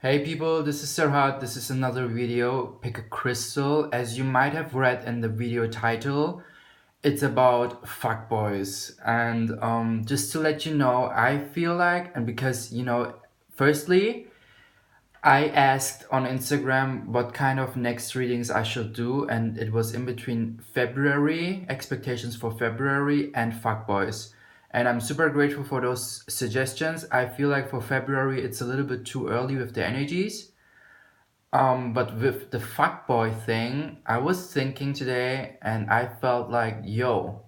Hey people, this is Serhat. This is another video, Pick a Crystal. As you might have read in the video title, it's about fuckboys. And just to let you know, I feel like, and because, firstly, I asked on Instagram what kind of next readings I should do, and it was in between February, expectations for February, and fuckboys. And I'm super grateful for those suggestions. I feel like for February, it's a little bit too early with the energies. But with the fuckboy thing, I was thinking today and I felt like, yo,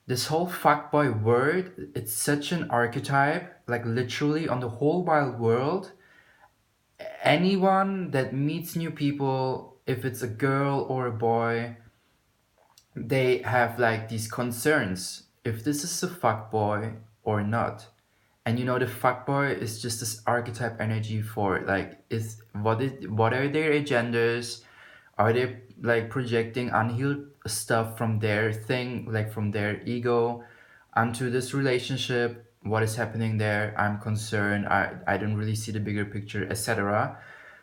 this whole fuckboy word, it's such an archetype, like literally on the whole wide world. Anyone that meets new people, if it's a girl or a boy, they have like these concerns if this is a fuckboy or not. And the fuckboy is just this archetype energy for like what are their agendas? Are they like projecting unhealed stuff from their thing, like from their ego onto this relationship? What is happening there? I'm concerned. I don't really see the bigger picture, etc.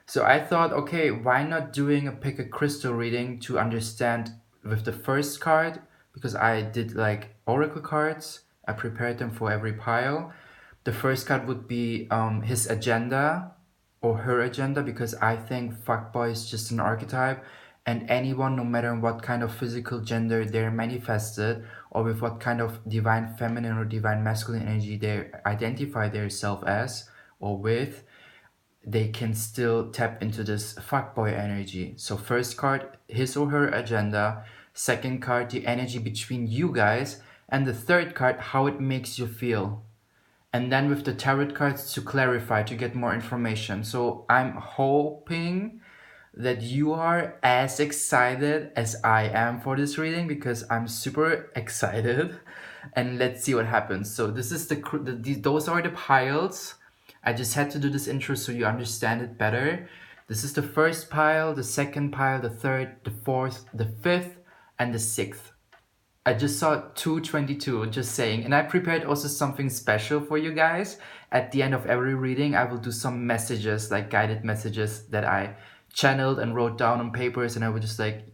So I thought, okay, why not doing a pick a crystal reading to understand with the first card, because I did like oracle cards. I prepared them for every pile. The first card would be his agenda or her agenda, because I think fuckboy is just an archetype, and anyone, no matter what kind of physical gender they're manifested, or with what kind of divine feminine or divine masculine energy they identify themselves as or with, they can still tap into this fuckboy energy. So first card, his or her agenda. Second card, the energy between you guys. And the third card, how it makes you feel. And then with the tarot cards to clarify, to get more information. So I'm hoping that you are as excited as I am for this reading, because I'm super excited. And let's see what happens. So this is those are the piles. I just had to do this intro so you understand it better. This is the first pile, the second pile, the third, the fourth, the fifth, and the sixth. I just saw 222, just saying. And I prepared also something special for you guys. At the end of every reading, I will do some messages, like guided messages that I channeled and wrote down on papers, and I would just like,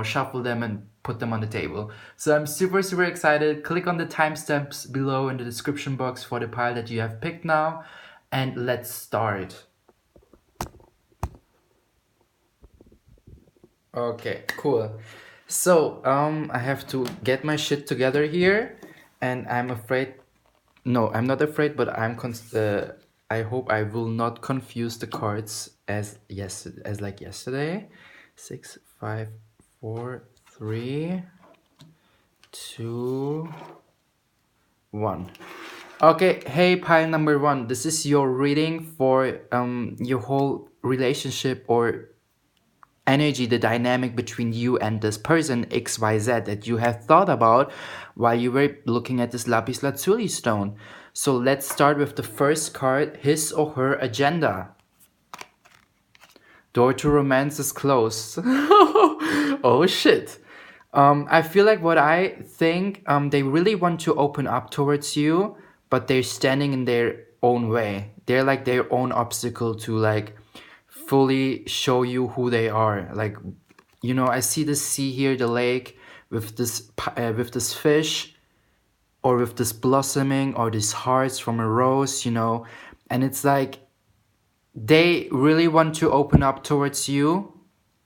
shuffle them and put them on the table. So I'm super, super excited. Click on the timestamps below in the description box for the pile that you have picked now. And let's start. Okay, cool. So, I have to get my shit together here, and I'm afraid. No, I'm not afraid, but I hope I will not confuse the cards as like yesterday. 6, 5, 4, 3, 2, 1. Okay, hey, pile number 1. This is your reading for your whole relationship or energy, the dynamic between you and this person XYZ that you have thought about while you were looking at this lapis lazuli stone. So let's start with the first card, his or her agenda. Door to romance is closed. Oh shit. I feel like what I think, they really want to open up towards you, but they're standing in their own way. They're like their own obstacle to like fully show you who they are. Like, I see the sea here, the lake, with this fish, or with this blossoming, or these hearts from a rose, and it's like they really want to open up towards you,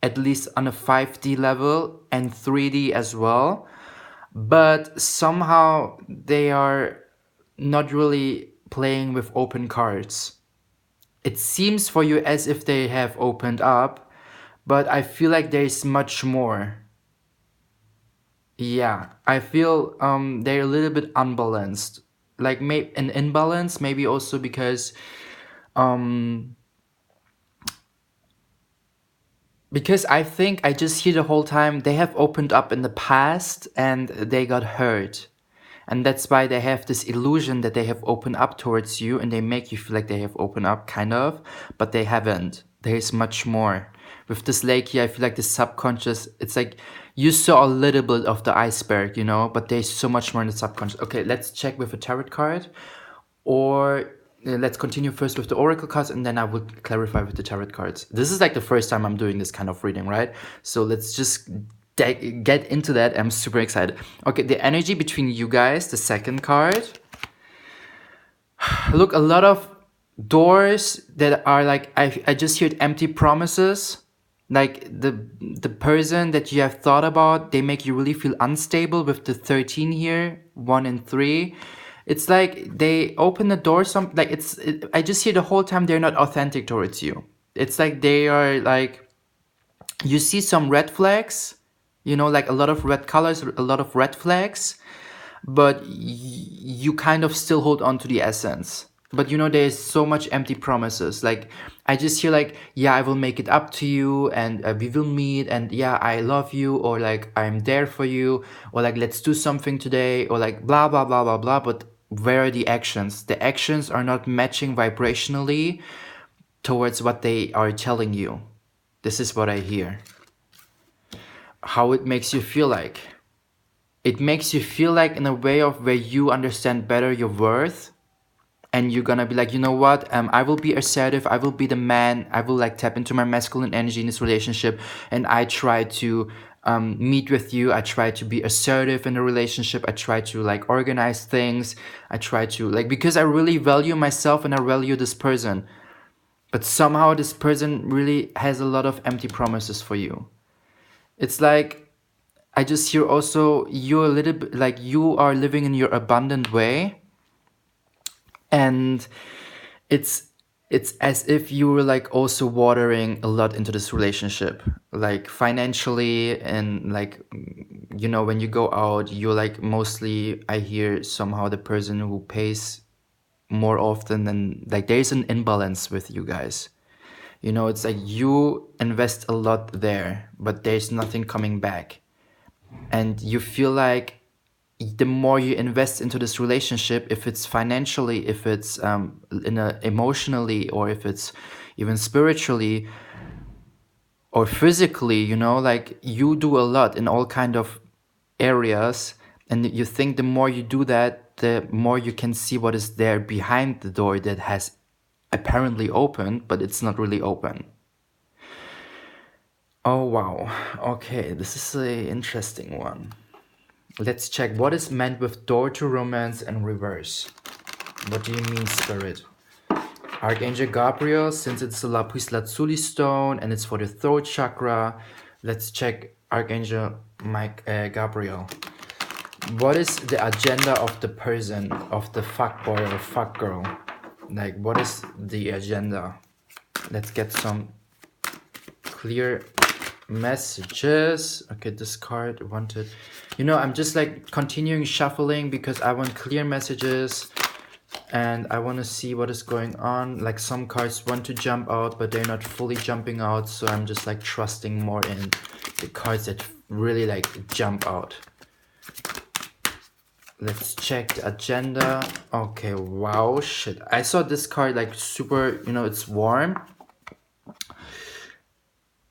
at least on a 5D level and 3D as well, but somehow they are not really playing with open cards. It seems for you as if they have opened up, but I feel like there's much more. Yeah, I feel they're a little bit unbalanced. Like an imbalance, maybe also um because I think I just hear the whole time they have opened up in the past and they got hurt. And that's why they have this illusion that they have opened up towards you, and they make you feel like they have opened up, kind of, but they haven't. There's much more. With this lake here, I feel like the subconscious, it's like you saw a little bit of the iceberg, but there's so much more in the subconscious. Okay, let's check with a tarot card. Or let's continue first with the oracle cards, and then I will clarify with the tarot cards. This is like the first time I'm doing this kind of reading, right? So let's just get into that. I'm super excited. Okay, the energy between you guys, the second card. Look, a lot of doors that are like, I just heard empty promises. Like the person that you have thought about, they make you really feel unstable with the 13 here, 1 and 3. It's like they open the door, I just hear the whole time they're not authentic towards you. It's like they are like, you see some red flags, you know, like a lot of red colors, a lot of red flags, but you kind of still hold on to the essence. But you know, there's so much empty promises. Like, I just hear like, yeah, I will make it up to you, and we will meet, and yeah, I love you, or like, I'm there for you, or like, let's do something today, or like, blah, blah, blah, blah, blah. But where are the actions? The actions are not matching vibrationally towards what they are telling you. This is what I hear. How it makes you feel like. It makes you feel like in a way of where you understand better your worth. And you're gonna be like, you know what, I will be assertive, I will be the man, I will like tap into my masculine energy in this relationship, and I try to meet with you, I try to be assertive in the relationship, I try to like organize things, I try to like, because I really value myself and I value this person. But somehow this person really has a lot of empty promises for you. It's like, I just hear also, you're a little bit like, you are living in your abundant way. And it's as if you were like also watering a lot into this relationship, like financially, and like, you know, when you go out, you're like, mostly I hear somehow the person who pays more often than, like, there's an imbalance with you guys. You know, it's like you invest a lot there, but there's nothing coming back. And you feel like the more you invest into this relationship, if it's financially, if it's emotionally, or if it's even spiritually or physically, you know, like you do a lot in all kind of areas, and you think the more you do that, the more you can see what is there behind the door that has apparently opened, but it's not really open. Oh wow, okay, this is an interesting one. Let's check what is meant with door to romance and reverse. What do you mean, Spirit? Archangel Gabriel, since it's the lapis lazuli stone and it's for the throat chakra, let's check Archangel Gabriel. What is the agenda of the person, of the fuckboy or fuckgirl? Like, what is the agenda? Let's get some clear messages. Okay, this card wanted, you know, I'm just like continuing shuffling because I want clear messages and I want to see what is going on. Like, some cards want to jump out, but they're not fully jumping out, so I'm just like trusting more in the cards that really like jump out. Let's check the agenda. Okay, wow, shit, I saw this card like super, you know, it's warm.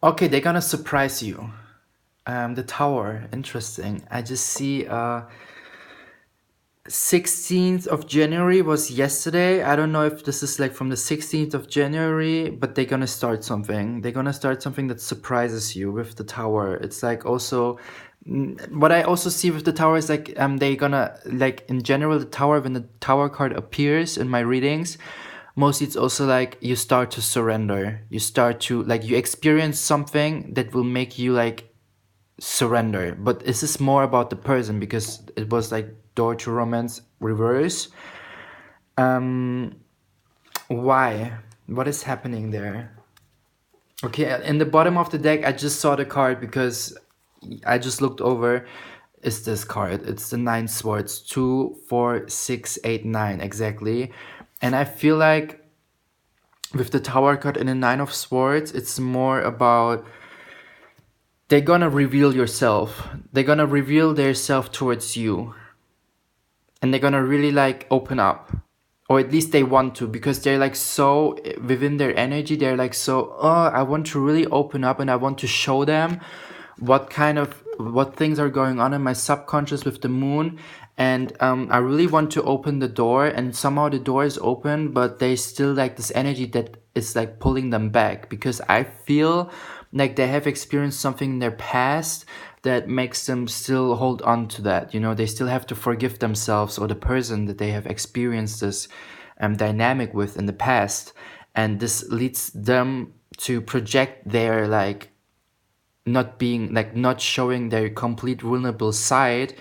Okay, they're gonna surprise you. The Tower, interesting. I just see 16th of January was yesterday. I don't know if this is like from the 16th of January, but they're gonna start something. They're gonna start something that surprises you with the Tower. It's like also, what I also see with the Tower is like, they're gonna, like in general, the Tower, when the Tower card appears in my readings, mostly it's also like you start to surrender. You start to, like, you experience something that will make you like surrender. But this is more about the person, because it was like door to romance reverse. Why? What is happening there? Okay, in the bottom of the deck, I just saw the card because I just looked over. Is this card? It's the 9 swords. 2, 4, 6, 8, 9 exactly. And I feel like with the Tower card and the 9 of swords, it's more about, they're gonna reveal yourself. They're gonna reveal their self towards you. And they're gonna really like open up. Or at least they want to, because they're like so within their energy, they're like so, oh, I want to really open up and I want to show them what things are going on in my subconscious with the moon. And I really want to open the door, and somehow the door is open, but there's still like this energy that is like pulling them back, because I feel like they have experienced something in their past that makes them still hold on to that. You know, they still have to forgive themselves or the person that they have experienced this dynamic with in the past, and this leads them to project their like not showing their complete vulnerable side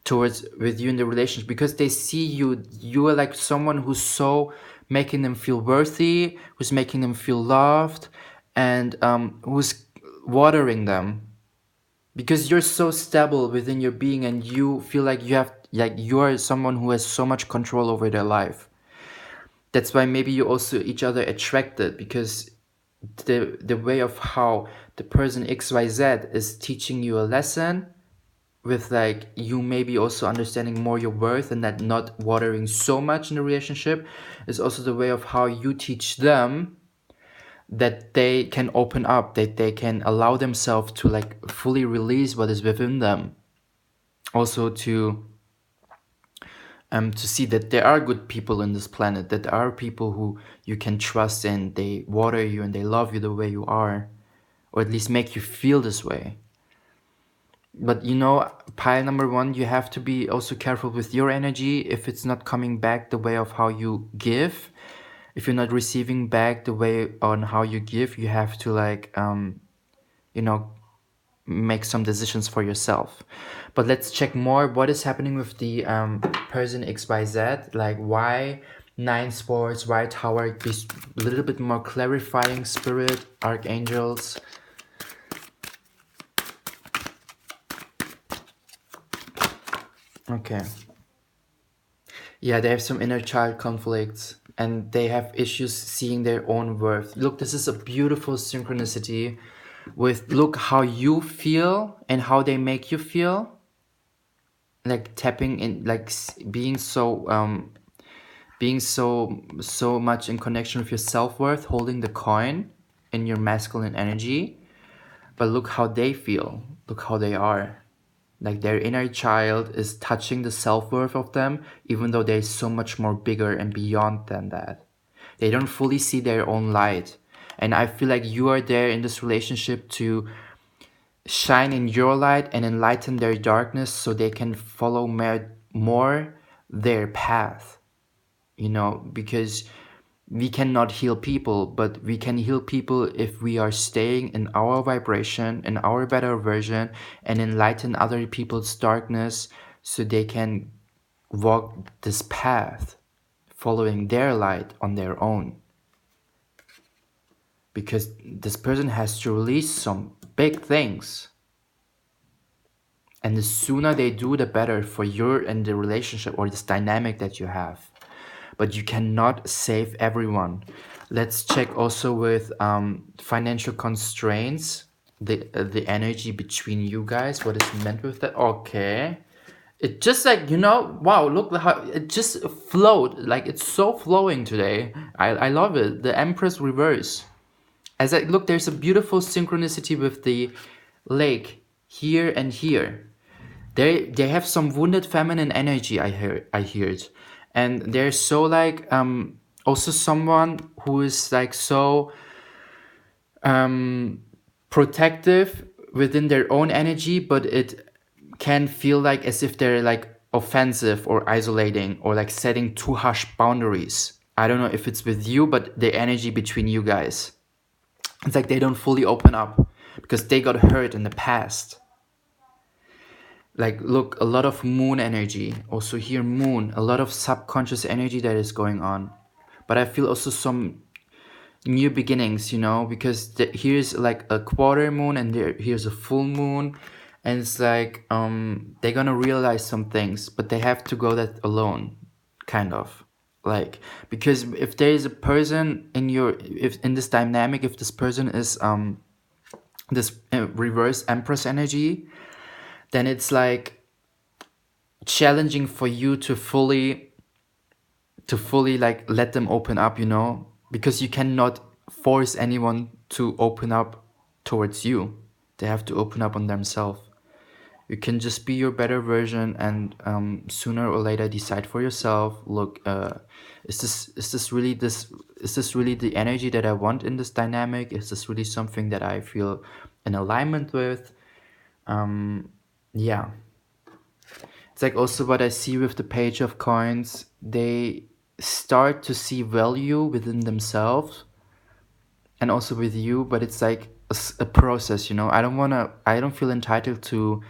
towards with you in the relationship, because they see you are like someone who's so making them feel worthy, who's making them feel loved, and who's watering them, because you're so stable within your being, and you feel like you have like you are someone who has so much control over their life. That's why maybe you also each other attracted, because the way of how the person XYZ is teaching you a lesson, with like you maybe also understanding more your worth and that not watering so much in the relationship, is also the way of how you teach them that they can open up, that they can allow themselves to like fully release what is within them. Also to see that there are good people in this planet, that there are people who you can trust, and they water you and they love you the way you are, or at least make you feel this way. But you know, pile number one, you have to be also careful with your energy. If it's not coming back the way of how you give, if you're not receiving back the way on how you give, you have to like you know, make some decisions for yourself. But let's check more what is happening with the person XYZ, like why 9 sports, why tower, be a little bit more clarifying, spirit, archangels. Okay. Yeah, they have some inner child conflicts, and they have issues seeing their own worth. Look, this is a beautiful synchronicity with look how you feel and how they make you feel. Like tapping in, like being so much in connection with your self-worth, holding the coin in your masculine energy. But look how they feel, look how they are. Like their inner child is touching the self-worth of them, even though they're so much more bigger and beyond than that. They don't fully see their own light. And I feel like you are there in this relationship to shine in your light and enlighten their darkness, so they can follow more their path. You know, because we cannot heal people, but we can heal people if we are staying in our vibration, in our better version, and enlighten other people's darkness, so they can walk this path following their light on their own. Because this person has to release some big things, and the sooner they do, the better for your and the relationship or this dynamic that you have. But you cannot save everyone. Let's check also with financial constraints, the energy between you guys. What is meant with that? Okay, it just like, you know, wow, look how it just flowed. Like it's so flowing today. I love it. The Empress Reverse. As I look, there's a beautiful synchronicity with the lake here and here. They have some wounded feminine energy. I heard, and they're so like also someone who is like so protective within their own energy, but it can feel like as if they're like offensive or isolating or like setting too harsh boundaries. I don't know if it's with you, but the energy between you guys, it's like they don't fully open up because they got hurt in the past. Like, look, a lot of moon energy. Also here, moon. A lot of subconscious energy that is going on. But I feel also some new beginnings, you know, because here's like a quarter moon and here's a full moon. And it's like, they're gonna realize some things, but they have to go that alone, kind of. Like, because if there is a person in if in this dynamic, if this person is this reverse Empress energy, then it's like challenging for you to fully like let them open up, you know, because you cannot force anyone to open up towards you. They have to open up on themselves. You can just be your better version, and sooner or later decide for yourself. Look, is this really the energy that I want in this dynamic? Is this really something that I feel in alignment with? Yeah. It's like also what I see with the Page of Coins. They start to see value within themselves and also with you, but it's like a process, you know. I don't feel entitled to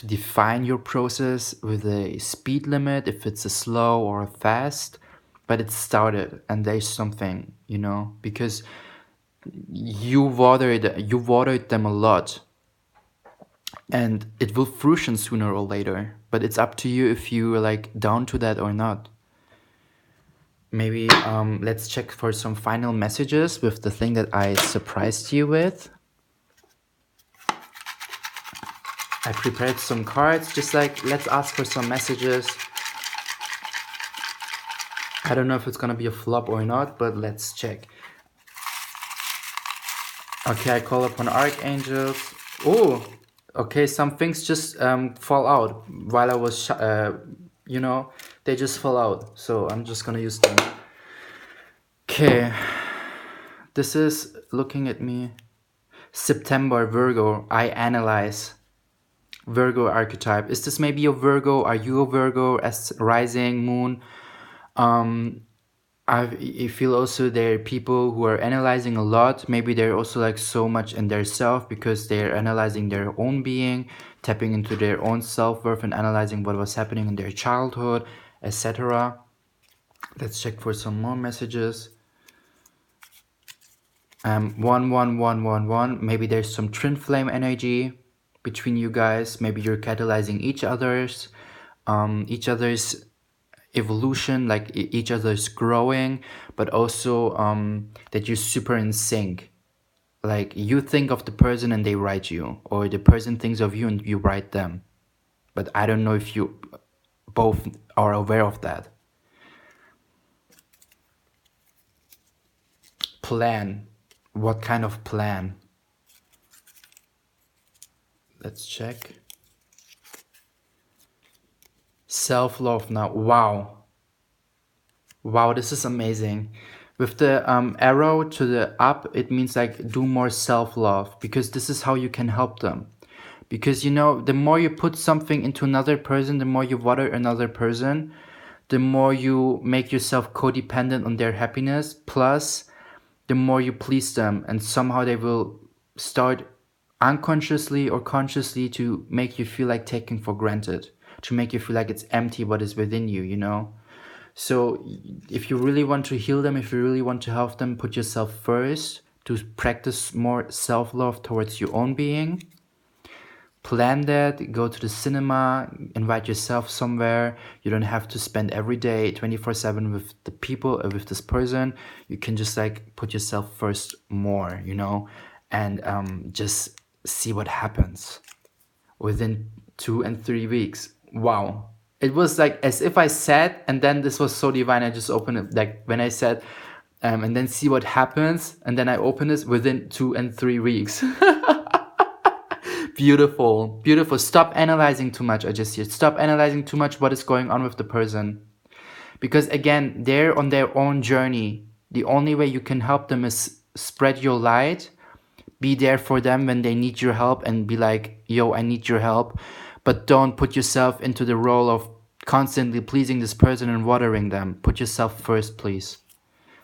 define your process with a speed limit, if it's a slow or a fast, but it started and there's something, you know, because you watered them a lot, and it will fruition sooner or later, but it's up to you if you are like down to that or not. Maybe let's check for some final messages with the thing that I surprised you with. I prepared some cards, just like let's ask for some messages. I don't know if it's gonna be a flop or not, but let's check. Okay, I call upon archangels. Oh, okay, some things just fall out while I was, you know, they just fall out. So I'm just gonna use them. Okay, this is looking at me. September, Virgo, I analyze. Virgo archetype. Is this maybe a Virgo? Are you a Virgo as rising moon? I feel also there are people who are analyzing a lot. Maybe they're also like so much in their self because they're analyzing their own being, tapping into their own self-worth and analyzing what was happening in their childhood, etc. Let's check for some more messages. 11111. Maybe there's some twin flame energy between you guys. Maybe you're catalyzing each other's evolution, like each other's growing, but also that you're super in sync. Like you think of the person and they write you, or the person thinks of you and you write them. But I don't know if you both are aware of that. Plan. What kind of plan? Let's check. Self-love now. Wow, this is amazing. With the arrow to the up, it means like do more self-love, because this is how you can help them. Because, you know, the more you put something into another person, the more you water another person, the more you make yourself codependent on their happiness, plus the more you please them, and somehow they will start unconsciously or consciously to make you feel like taken for granted, to make you feel like it's empty what is within you, you know? So if you really want to heal them, if you really want to help them, put yourself first, to practice more self-love towards your own being. Plan that, go to the cinema, invite yourself somewhere. You don't have to spend every day 24/7 with the people, with this person. You can just like put yourself first more, you know, and just see what happens within 2 and 3 weeks. Wow. It was like as if I said, and then this was so divine. I just opened it, like when I said, and then see what happens. And then I open this within 2 and 3 weeks. Beautiful, beautiful. Stop analyzing too much. I just hear, stop analyzing too much what is going on with the person. Because again, they're on their own journey. The only way you can help them is spread your light, be there for them when they need your help, and be like, yo, I need your help. But don't put yourself into the role of constantly pleasing this person and watering them. Put yourself first, please.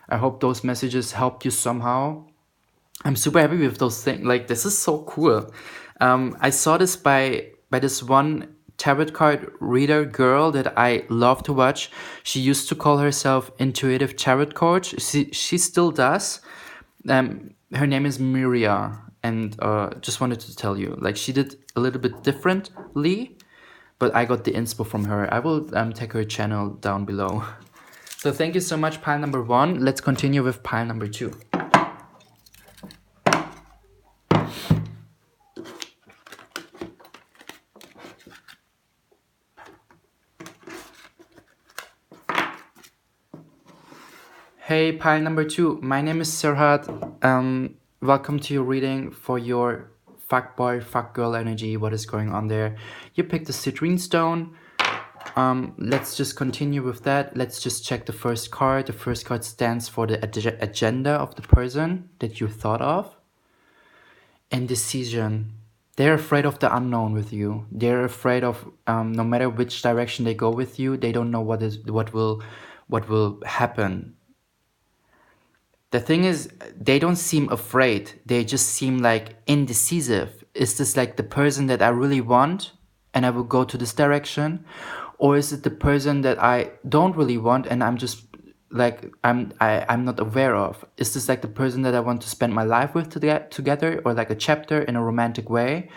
I hope those messages helped you somehow. I'm super happy with those things. Like, this is so cool. I saw this by this one tarot card reader girl that I love to watch. She used to call herself Intuitive Tarot Coach. She still does. Her name is Miria, and just wanted to tell you, like, she did a little bit differently, but I got the inspo from her. I will take her channel down below. So thank you so much, pile number 1. Let's continue with pile number 2. Hey, pile number 2. My name is Serhat. Welcome to your reading for your fuckboy, fuckgirl energy, what is going on there. You picked the citrine stone. Let's just continue with that. Let's just check the first card. The first card stands for the agenda of the person that you thought of. Indecision. They're afraid of the unknown with you. They're afraid of no matter which direction they go with you, they don't know what will happen. The thing is, they don't seem afraid. They just seem like indecisive. Is this like the person that I really want and I will go to this direction? Or is it the person that I don't really want and I'm just like, I'm not aware of? Is this like the person that I want to spend my life with together, or like a chapter in a romantic way?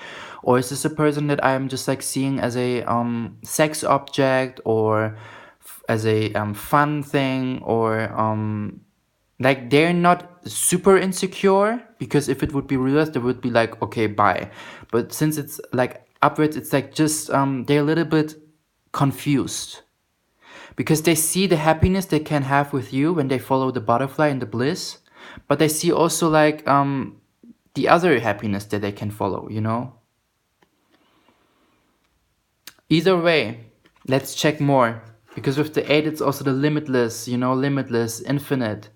Or is this a person that I'm just like seeing as a sex object, or as a fun thing, or like they're not super insecure? Because if it would be reversed, they would be like, okay, bye. But since it's like upwards, it's like just they're a little bit confused, because they see the happiness they can have with you when they follow the butterfly and the bliss, but they see also like the other happiness that they can follow, you know? Either way, let's check more, because with the 8 it's also the limitless, you know, limitless, infinite.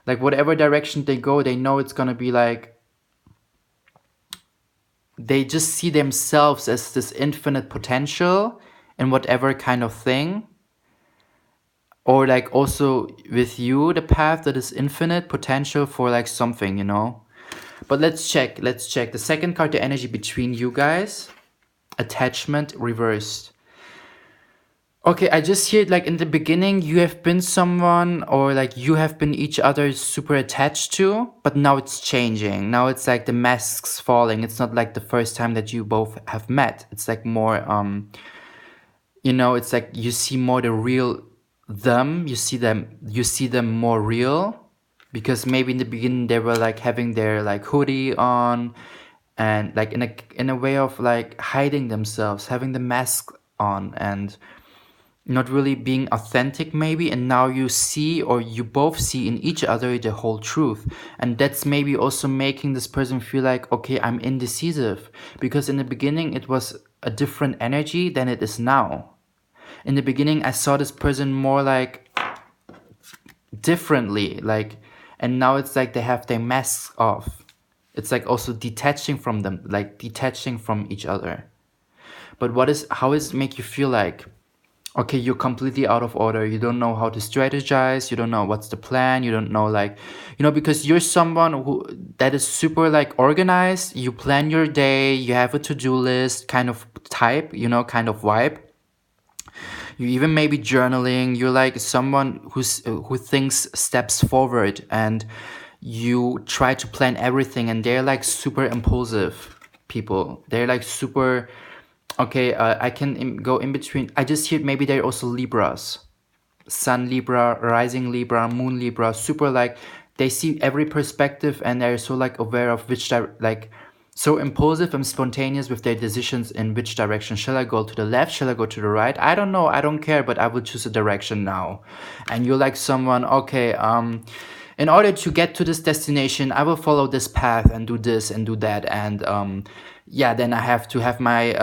Like whatever direction they go, they know it's gonna be like, they just see themselves as this infinite potential in whatever kind of thing. Or like also with you, the path that is infinite potential for like something, you know? But let's check. The second card, the energy between you guys. Attachment reversed. Okay, I just hear it like in the beginning you have been someone, or like you have been each other super attached to, but now it's changing. Now it's like the masks falling. It's not like the first time that you both have met. It's like more, you know, it's like you see more the real them. You see them more real, because maybe in the beginning they were like having their like hoodie on, and like in a way of like hiding themselves, having the mask on, and not really being authentic maybe. And now you see, or you both see in each other, the whole truth. And that's maybe also making this person feel like, okay, I'm indecisive, because in the beginning it was a different energy than it is now. In the beginning I saw this person more like differently, like, and now it's like they have their masks off. It's like also detaching from them, like detaching from each other. But how does it make you feel like, okay, you're completely out of order. You don't know how to strategize. You don't know what's the plan. You don't know, like, you know, because you're someone that is super like organized. You plan your day. You have a to-do list kind of type, you know, kind of vibe. You even maybe journaling. You're like someone who thinks steps forward, and you try to plan everything. And they're like super impulsive people. They're like super. Okay, I can go in between. I just hear maybe they're also Libras. Sun Libra, rising Libra, moon Libra. Super like, they see every perspective, and they're so like aware of which, like, so impulsive and spontaneous with their decisions in which direction. Shall I go to the left? Shall I go to the right? I don't know. I don't care, but I will choose a direction now. And you're like someone, okay, in order to get to this destination, I will follow this path and do this and do that. And yeah, then I have to have my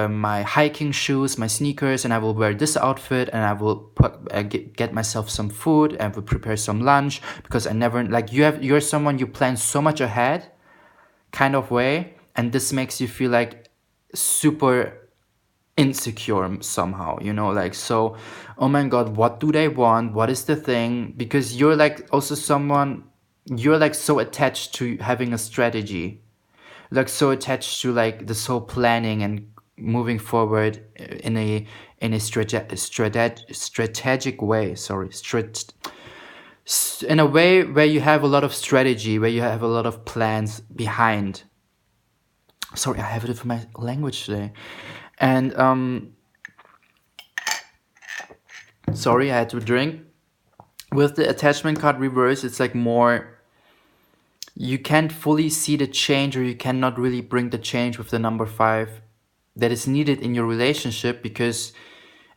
my hiking shoes, my sneakers, and I will wear this outfit, and I will get myself some food, and will prepare some lunch, because I never, like, you're someone, you plan so much ahead kind of way, and this makes you feel like super insecure somehow, you know, like, so, oh my god, what do they want, what is the thing? Because you're like also someone, you're like so attached to having a strategy, like so attached to like this whole planning and moving forward in a strategic way, in a way where you have a lot of strategy, where you have a lot of plans behind. Sorry, I have it for my language today. And sorry, I had to drink. With the attachment card reverse, it's like more, you can't fully see the change, or you cannot really bring the change with the number 5 that is needed in your relationship, because,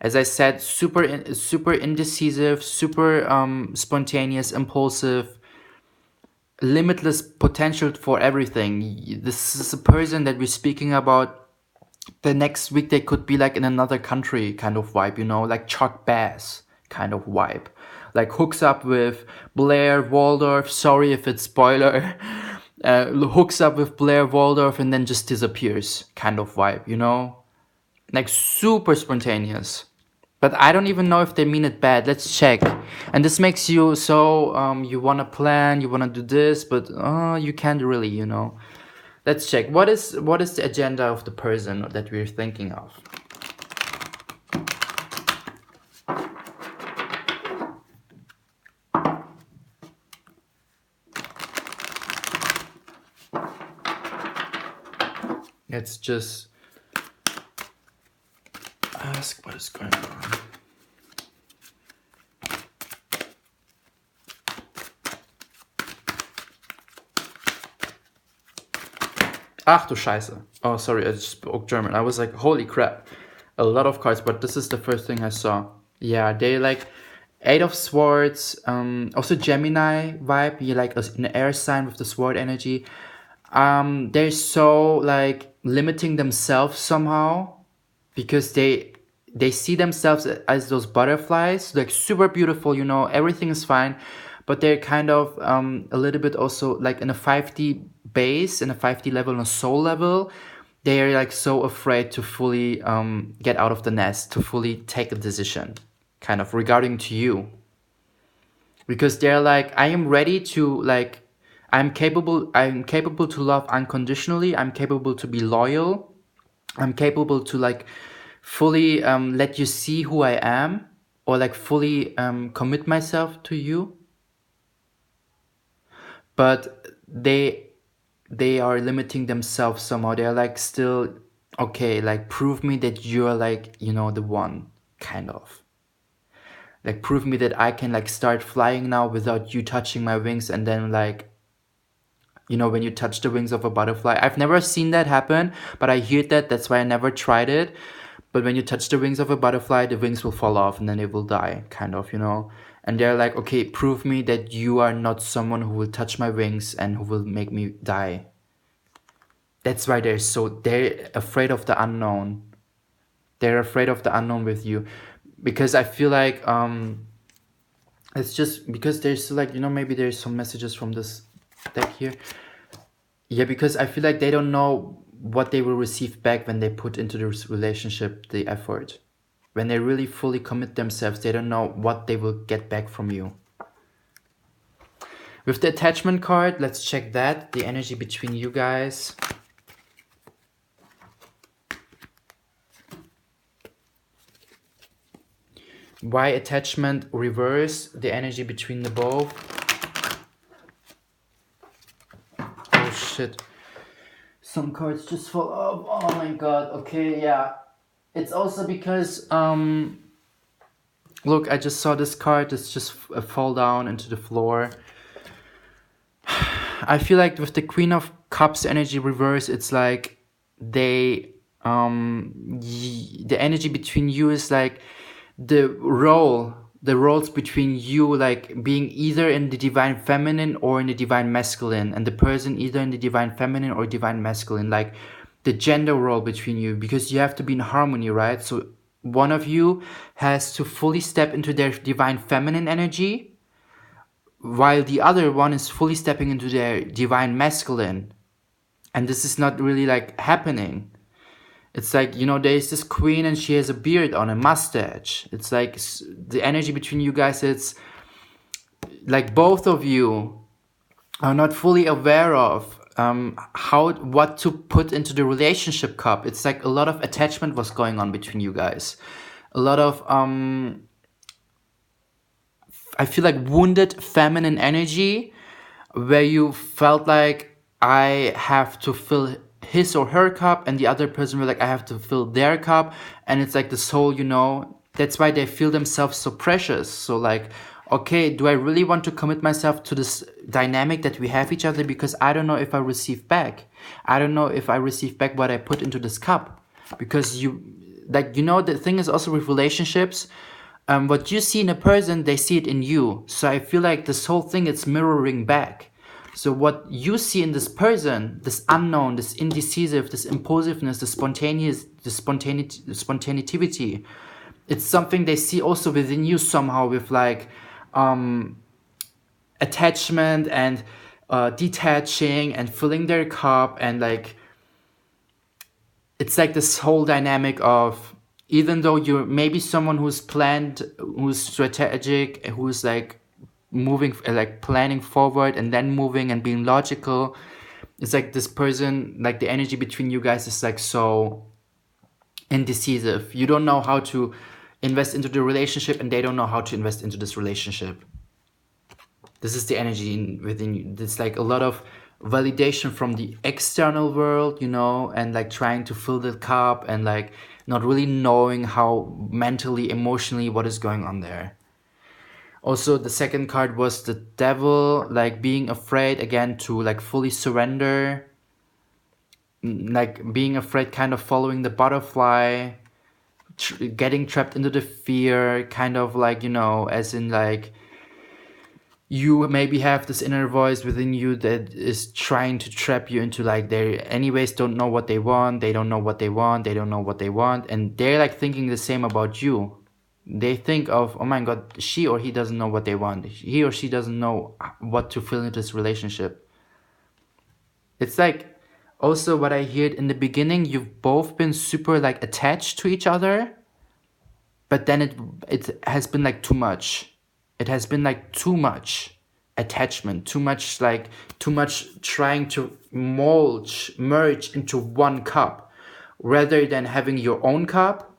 as I said, super indecisive, super spontaneous, impulsive, limitless potential for everything. This is a person that we're speaking about. The next week they could be like in another country kind of vibe, you know, like Chuck Bass kind of vibe. Like hooks up with Blair Waldorf, sorry if it's spoiler, hooks up with Blair Waldorf and then just disappears kind of vibe, you know? Like super spontaneous. But I don't even know if they mean it bad. Let's check. And this makes you so, you want to plan, you want to do this, but you can't really, you know. Let's check. What is the agenda of the person that we're thinking of? Let's just ask what is going on. Ach du Scheiße. Oh, sorry, I just spoke German. I was like, holy crap. A lot of cards, but this is the first thing I saw. Yeah, they like 8 of Swords, also Gemini vibe, you like an air sign with the sword energy. They're so like limiting themselves somehow because they see themselves as those butterflies, like super beautiful, you know, everything is fine, but they're kind of a little bit also like in a 5D base, in a 5D level, on a soul level, they are like so afraid to fully get out of the nest, to fully take a decision, kind of regarding to you. Because they're like, I am ready to like, I'm capable to love unconditionally, I'm capable to be loyal, I'm capable to like fully let you see who I am, or like fully commit myself to you. But they are limiting themselves somehow. They're like still, okay, like prove me that you're like, you know, the one, kind of. Like prove me that I can like start flying now without you touching my wings, and then like, you know, when you touch the wings of a butterfly. I've never seen that happen, but I hear that, that's why I never tried it. But when you touch the wings of a butterfly, the wings will fall off and then it will die, kind of, you know. And they're like, okay, prove me that you are not someone who will touch my wings and who will make me die. That's why they're afraid of the unknown. They're afraid of the unknown with you. Because I feel like it's just because there's like, you know, maybe there's some messages from this deck here. Yeah, because I feel like they don't know what they will receive back when they put into this relationship the effort. When they really fully commit themselves, they don't know what they will get back from you. With the attachment card, let's check that. The energy between you guys. Why attachment reverse? The energy between the both. Oh shit. Some cards just fall off. Oh my god. Okay, yeah. It's also because, look, I just saw this card. It's just fall down into the floor. I feel like with the Queen of Cups energy reverse, it's like the energy between you is like the roles between you, like being either in the divine feminine or in the divine masculine, and the person either in the divine feminine or divine masculine, like the gender role between you, because you have to be in harmony, right? So one of you has to fully step into their divine feminine energy, while the other one is fully stepping into their divine masculine. And this is not really like happening. It's like, you know, there's this queen and she has a beard on, a mustache. It's like the energy between you guys, it's like both of you are not fully aware of what to put into the relationship cup. It's like a lot of attachment was going on between you guys. A lot of I feel like wounded feminine energy, where you felt like I have to fill his or her cup, and the other person were like, I have to fill their cup. And it's like the soul, you know, that's why they feel themselves so precious. So like, okay, do I really want to commit myself to this dynamic that we have each other? Because I don't know if I receive back. I don't know if I receive back what I put into this cup. Because you, like, you know, the thing is also with relationships, what you see in a person, they see it in you. So I feel like this whole thing, it's mirroring back. So what you see in this person, this unknown, this indecisive, this impulsiveness, the spontaneity, it's something they see also within you somehow, with like attachment and detaching and filling their cup, and like it's like this whole dynamic of, even though you're maybe someone who's planned, who's strategic, who's like moving, like planning forward and then moving and being logical, it's like this person, like the energy between you guys is like so indecisive. You don't know how to invest into the relationship, and they don't know how to invest into this relationship. This is the energy within you. It's like a lot of validation from the external world, you know, and like trying to fill the cup, and like not really knowing how mentally, emotionally, what is going on there. Also, the second card was the devil, like being afraid again to like fully surrender, like being afraid, kind of following the butterfly, getting trapped into the fear, kind of like, you know, as in like you maybe have this inner voice within you that is trying to trap you into like, they anyways don't know what they want, they don't know what they want, they don't know what they want, and they're like thinking the same about you. They think of, oh my god, she or he doesn't know what they want, he or she doesn't know what to fill into this relationship. It's like also what I heard in the beginning, you've both been super like attached to each other, but then it has been like too much. It has been like too much attachment, too much trying to merge into one cup, rather than having your own cup.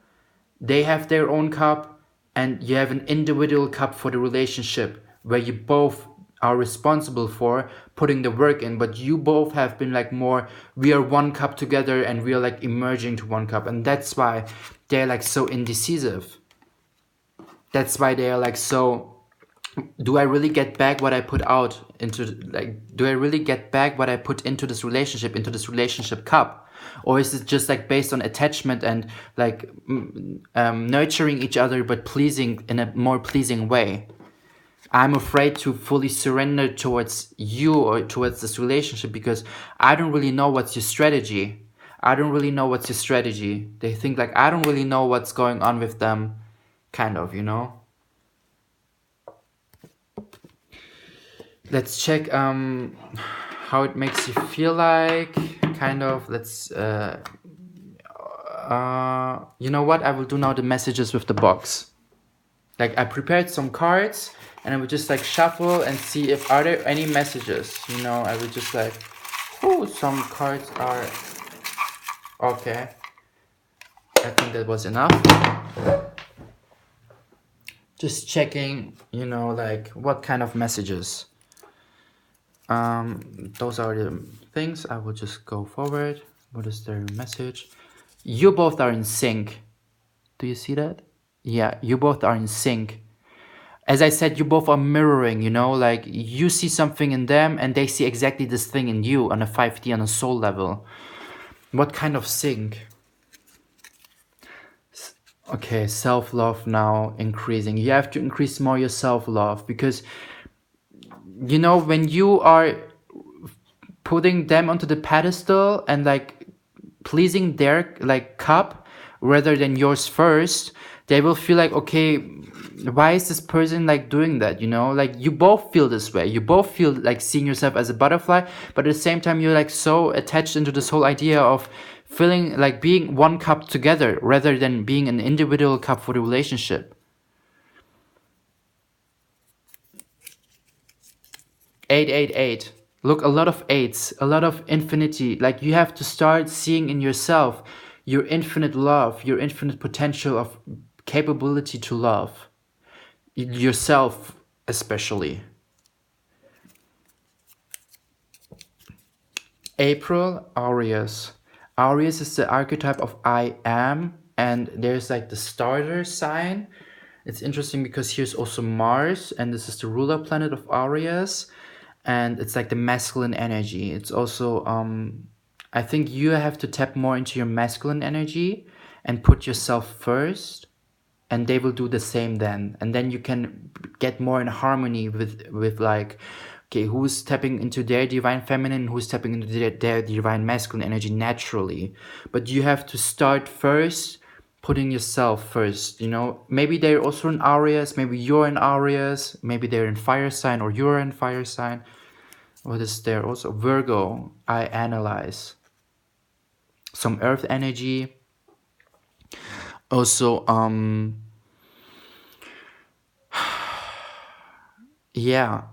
They have their own cup, and you have an individual cup for the relationship, where you both are responsible for putting the work in, but you both have been like more, we are one cup together, and we are like emerging to one cup. And that's why they're like so indecisive. That's why they are like, so do I really get back what I put out into, like, do I really get back what I put into this relationship cup? Or is it just like based on attachment and like nurturing each other, but pleasing in a more pleasing way? I'm afraid to fully surrender towards you or towards this relationship, because I don't really know what's your strategy. They think like, I don't really know what's going on with them, kind of, you know? Let's check how it makes you feel like, kind of. Let's you know what, I will do now the messages with the box. Like, I prepared some cards, and I would just like shuffle and see if are there any messages, you know. I would just like, oh, some cards are okay. I think that was enough. Just checking, you know, like what kind of messages. Those are the things. I will just go forward. What is their message? You both are in sync. Do you see that? Yeah, you both are in sync. As I said, you both are mirroring, you know, like you see something in them and they see exactly this thing in you on a 5D, on a soul level. What kind of sync? Okay, self-love now increasing. You have to increase more your self-love, because you know, when you are putting them onto the pedestal and like pleasing their like cup rather than yours first, they will feel like, okay, why is this person like doing that, you know? Like, you both feel this way. You both feel like seeing yourself as a butterfly, but at the same time you're like so attached into this whole idea of feeling like being one cup together rather than being an individual cup for the relationship. 888. Look, a lot of eights, a lot of infinity. Like, you have to start seeing in yourself your infinite love, your infinite potential of capability to love yourself, especially. April, Aries. Aries is the archetype of I am, and there's like the starter sign. It's interesting because here's also Mars, and this is the ruler planet of Aries, and it's like the masculine energy. It's also I think you have to tap more into your masculine energy and put yourself first, and they will do the same then, and then you can get more in harmony with like Okay, who's tapping into their divine feminine, who's tapping into their divine masculine energy naturally. But you have to start first putting yourself first, you know. Maybe they're also in Aries, maybe you're in Aries, maybe they're in fire sign or you're in fire sign. What is there also? Virgo, I analyze. Some earth energy. Also, yeah,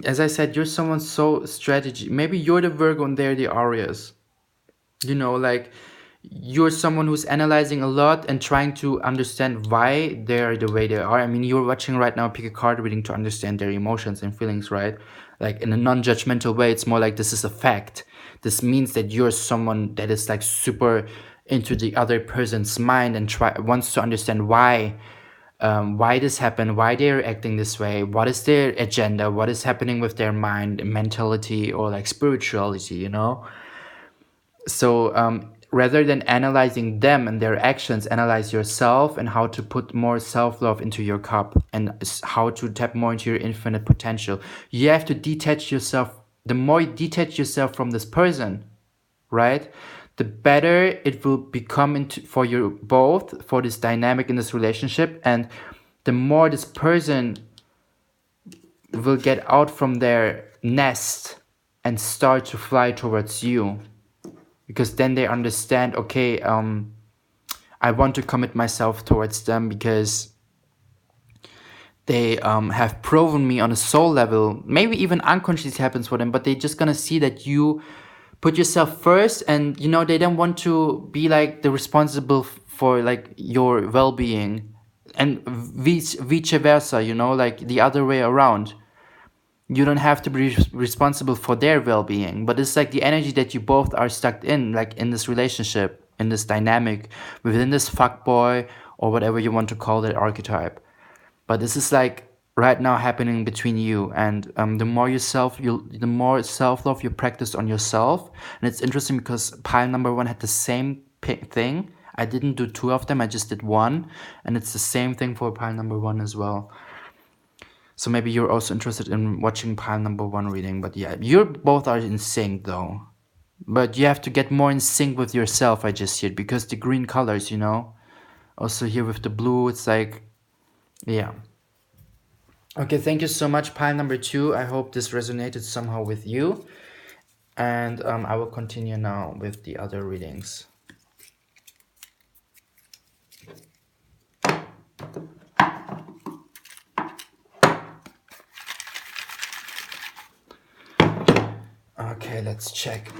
as I said, you're someone so strategy. Maybe you're the Virgo and they're the Aries. You know, like you're someone who's analyzing a lot and trying to understand why they're the way they are. I mean, you're watching right now, pick a card reading to understand their emotions and feelings, right? Like in a non-judgmental way, it's more like this is a fact. This means that you're someone that is like super into the other person's mind and wants to understand why this happened, why they're acting this way, what is their agenda, what is happening with their mind, mentality, or like spirituality, you know? So rather than analyzing them and their actions, analyze yourself and how to put more self-love into your cup and how to tap more into your infinite potential. You have to detach yourself. The more you detach yourself from this person, right, the better it will become for you both, for this dynamic in this relationship. And the more this person will get out from their nest and start to fly towards you, because then they understand, okay, I want to commit myself towards them because they have proven me on a soul level. Maybe even unconsciously happens for them, but they're just gonna see that you put yourself first, and you know, they don't want to be like the responsible for like your well-being, and vice versa, you know, like the other way around. You don't have to be responsible for their well-being, but it's like the energy that you both are stuck in, like in this relationship, in this dynamic, within this fuckboy or whatever you want to call that archetype. But this is like right now happening between you, and the more self-love you practice on yourself. And it's interesting because pile number 1 had the same thing. I didn't do 2 of them, I just did 1, and it's the same thing for pile number 1 as well. So maybe you're also interested in watching pile number 1 reading. But yeah, you both are in sync though. But you have to get more in sync with yourself, I just hear, because the green colors, you know. Also here with the blue, it's like, yeah. Okay, thank you so much, pile number 2. I hope this resonated somehow with you. And I will continue now with the other readings. Okay, let's check.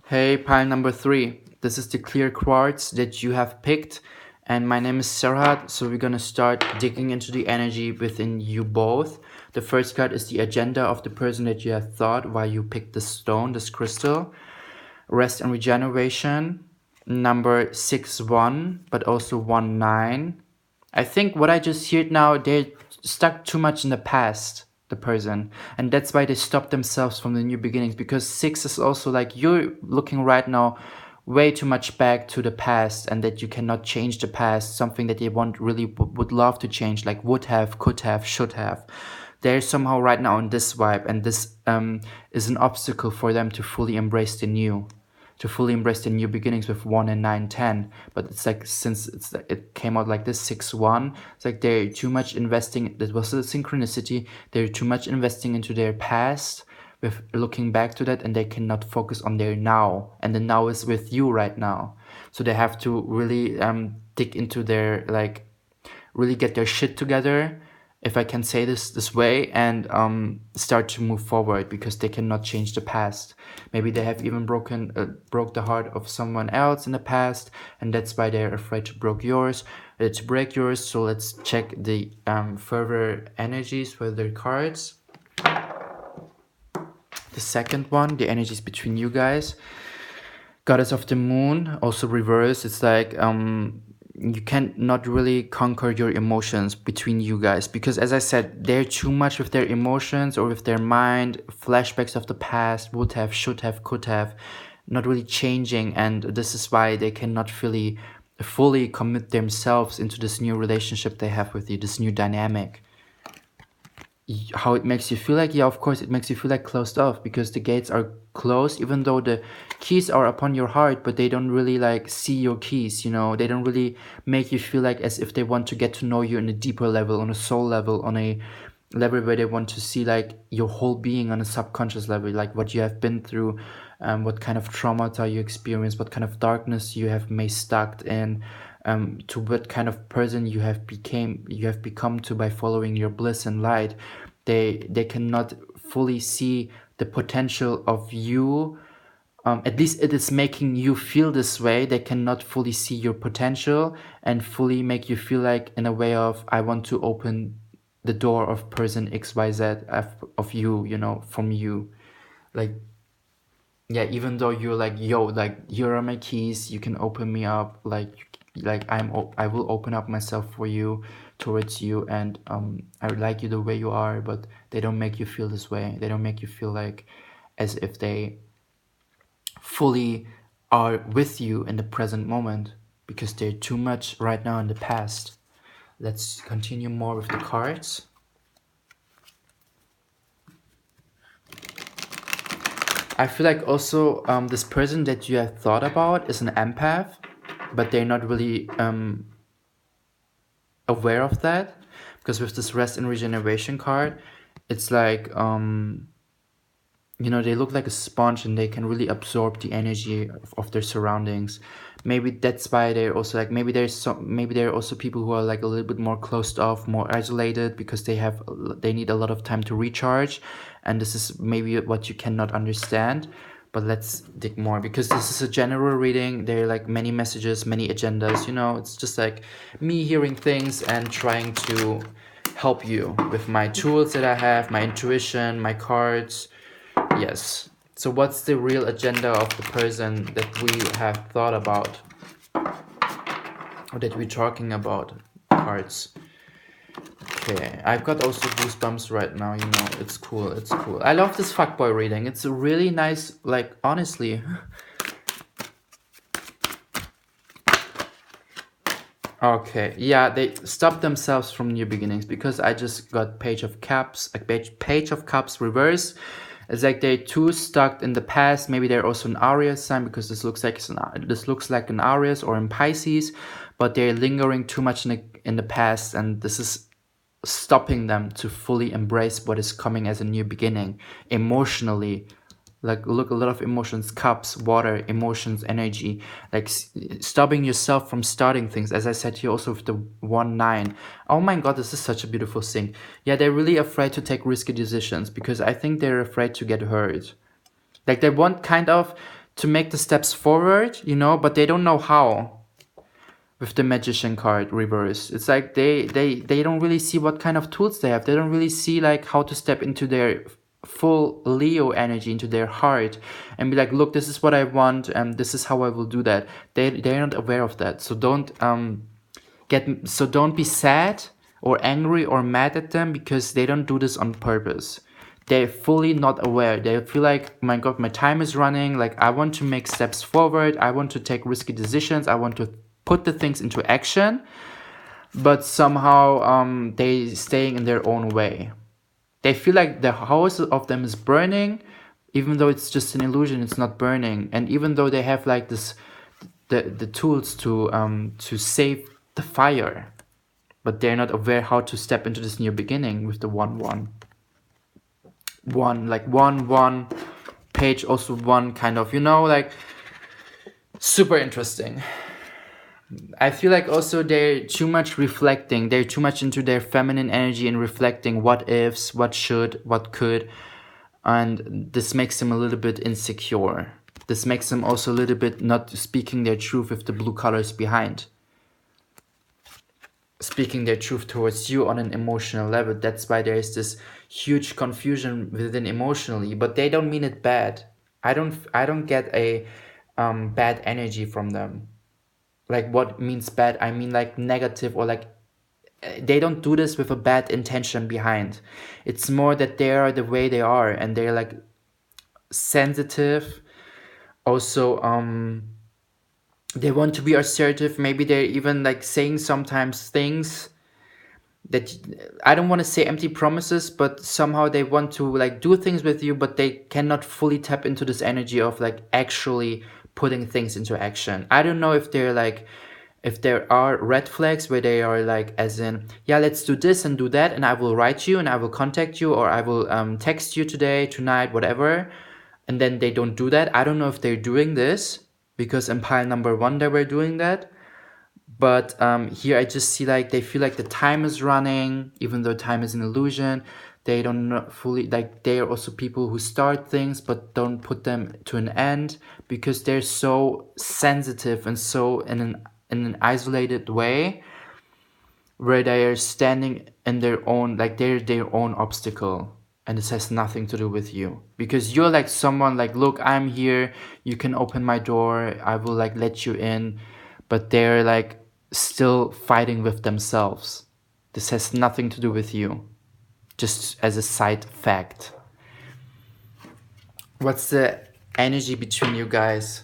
Hey, pile number 3. This is the clear quartz that you have picked. And my name is Serhat. So we're gonna start digging into the energy within you both. The first card is the agenda of the person that you have thought while you picked this stone, this crystal. Rest and regeneration. Number 6-1, but also 1-9. I think what I just heard now, they're stuck too much in the past, the person, and that's why they stop themselves from the new beginnings, because 6 is also like you're looking right now way too much back to the past, and that you cannot change the past, something that they would love to change, like would have, could have, should have. They're somehow right now on this vibe, and this is an obstacle for them to fully embrace the new. To fully embrace the new beginnings with 1 and 9, 10. But it's like, since it came out like this, 6-1, it's like they're too much investing. That was a synchronicity. They're too much investing into their past, with looking back to that, and they cannot focus on their now. And the now is with you right now. So they have to really dig into their, like, really get their shit together, if I can say this way, and start to move forward, because they cannot change the past. Maybe they have even broke the heart of someone else in the past, and that's why they're afraid to break yours. So let's check the further energies for their cards. The second one, the energies between you guys. Goddess of the Moon, also reverse. It's like you cannot really conquer your emotions between you guys, because as I said, they're too much with their emotions or with their mind, flashbacks of the past, would have, should have, could have. not really changing, and this is why they cannot fully commit themselves into this new relationship they have with you, this new dynamic. How it makes you feel like, yeah, of course it makes you feel like closed off, because the gates are closed, even though the keys are upon your heart, but they don't really like see your keys, you know. They don't really make you feel like as if they want to get to know you on a deeper level, on a soul level, on a level where they want to see like your whole being on a subconscious level, like what you have been through, what kind of traumata you experienced, what kind of darkness you have may stuck in, to what kind of person you have become to by following your bliss and light. They cannot fully see the potential of you. At least it is making you feel this way. They cannot fully see your potential and fully make you feel like in a way of, I want to open the door of person XYZ of you, you know, from you. Like, yeah, even though you're like, yo, like, here are my keys, you can open me up, like I will open up myself for you, towards you, and I like you the way you are. But they don't make you feel this way. They don't make you feel like as if they fully are with you in the present moment, because they're too much right now in the past. Let's continue more with the cards. I feel like also this person that you have thought about is an empath, but they're not really aware of that, because with this rest and regeneration card, it's like you know, they look like a sponge and they can really absorb the energy of their surroundings. Maybe that's why they're also like, maybe there are also people who are like a little bit more closed off, more isolated, because they need a lot of time to recharge, and this is maybe what you cannot understand. But let's dig more, because this is a general reading. There are like many messages, many agendas, you know. It's just like me hearing things and trying to help you with my tools that I have, my intuition, my cards. Yes. So what's the real agenda of the person that we have thought about, or that we're talking about? Cards. Okay, I've got also goosebumps right now, you know. It's cool, it's cool. I love this fuckboy reading. It's a really nice, like, honestly. Okay, yeah, they stopped themselves from new beginnings, because I just got Page of Cups, Page of Cups reverse. It's like they're too stuck in the past. Maybe they're also an Aries sign, because this looks like an Aries or in Pisces, but they're lingering too much in the past, and this is stopping them to fully embrace what is coming as a new beginning emotionally. Like, look, a lot of emotions, cups, water, emotions, energy, like stopping yourself from starting things, as I said here also with the 1-9. Oh my god, this is such a beautiful thing. Yeah, they're really afraid to take risky decisions, because I think they're afraid to get hurt. Like, they want kind of to make the steps forward, you know, but they don't know how. With the Magician card reverse, it's like they don't really see what kind of tools they have. They don't really see like how to step into their full Leo energy, into their heart, and be like, look, this is what I want, and this is how I will do that. They're not aware of that. So don't don't be sad or angry or mad at them, because they don't do this on purpose. They're fully not aware. They feel like, my god, my time is running, like I want to make steps forward, I want to take risky decisions, I want to put the things into action, but somehow they staying in their own way. They feel like the house of them is burning, even though it's just an illusion. It's not burning, and even though they have like the tools to save the fire, but they're not aware how to step into this new beginning with the 1-1. Like 1-1 page, also one kind of, you know, like super interesting. I feel like also they're too much reflecting. They're too much into their feminine energy and reflecting what ifs, what should, what could. And this makes them a little bit insecure. This makes them also a little bit not speaking their truth with the blue colors behind. Speaking their truth towards you on an emotional level. That's why there is this huge confusion within emotionally. But they don't mean it bad. I don't get a bad energy from them. Like, what means bad? I mean like negative, or like they don't do this with a bad intention behind. It's more that they are the way they are, and they're like sensitive, Also, they want to be assertive. Maybe they're even like saying sometimes things that, I don't want to say empty promises, but somehow they want to like do things with you, but they cannot fully tap into this energy of like actually putting things into action. I don't know if they're like, if there are red flags where they are like, as in, yeah, let's do this and do that, and I will write you and I will contact you, or I will text you today, tonight, whatever, and then they don't do that. I don't know if they're doing this, because in pile number 1 they were doing that. But here I just see like they feel like the time is running, even though time is an illusion. They don't know fully, like they are also people who start things but don't put them to an end, because they're so sensitive and so in an isolated way, where they are standing in their own, like they're their own obstacle, and this has nothing to do with you, because you're like someone like, look, I'm here, you can open my door, I will like let you in. But they're like still fighting with themselves. This has nothing to do with you, just as a side fact. What's the energy between you guys?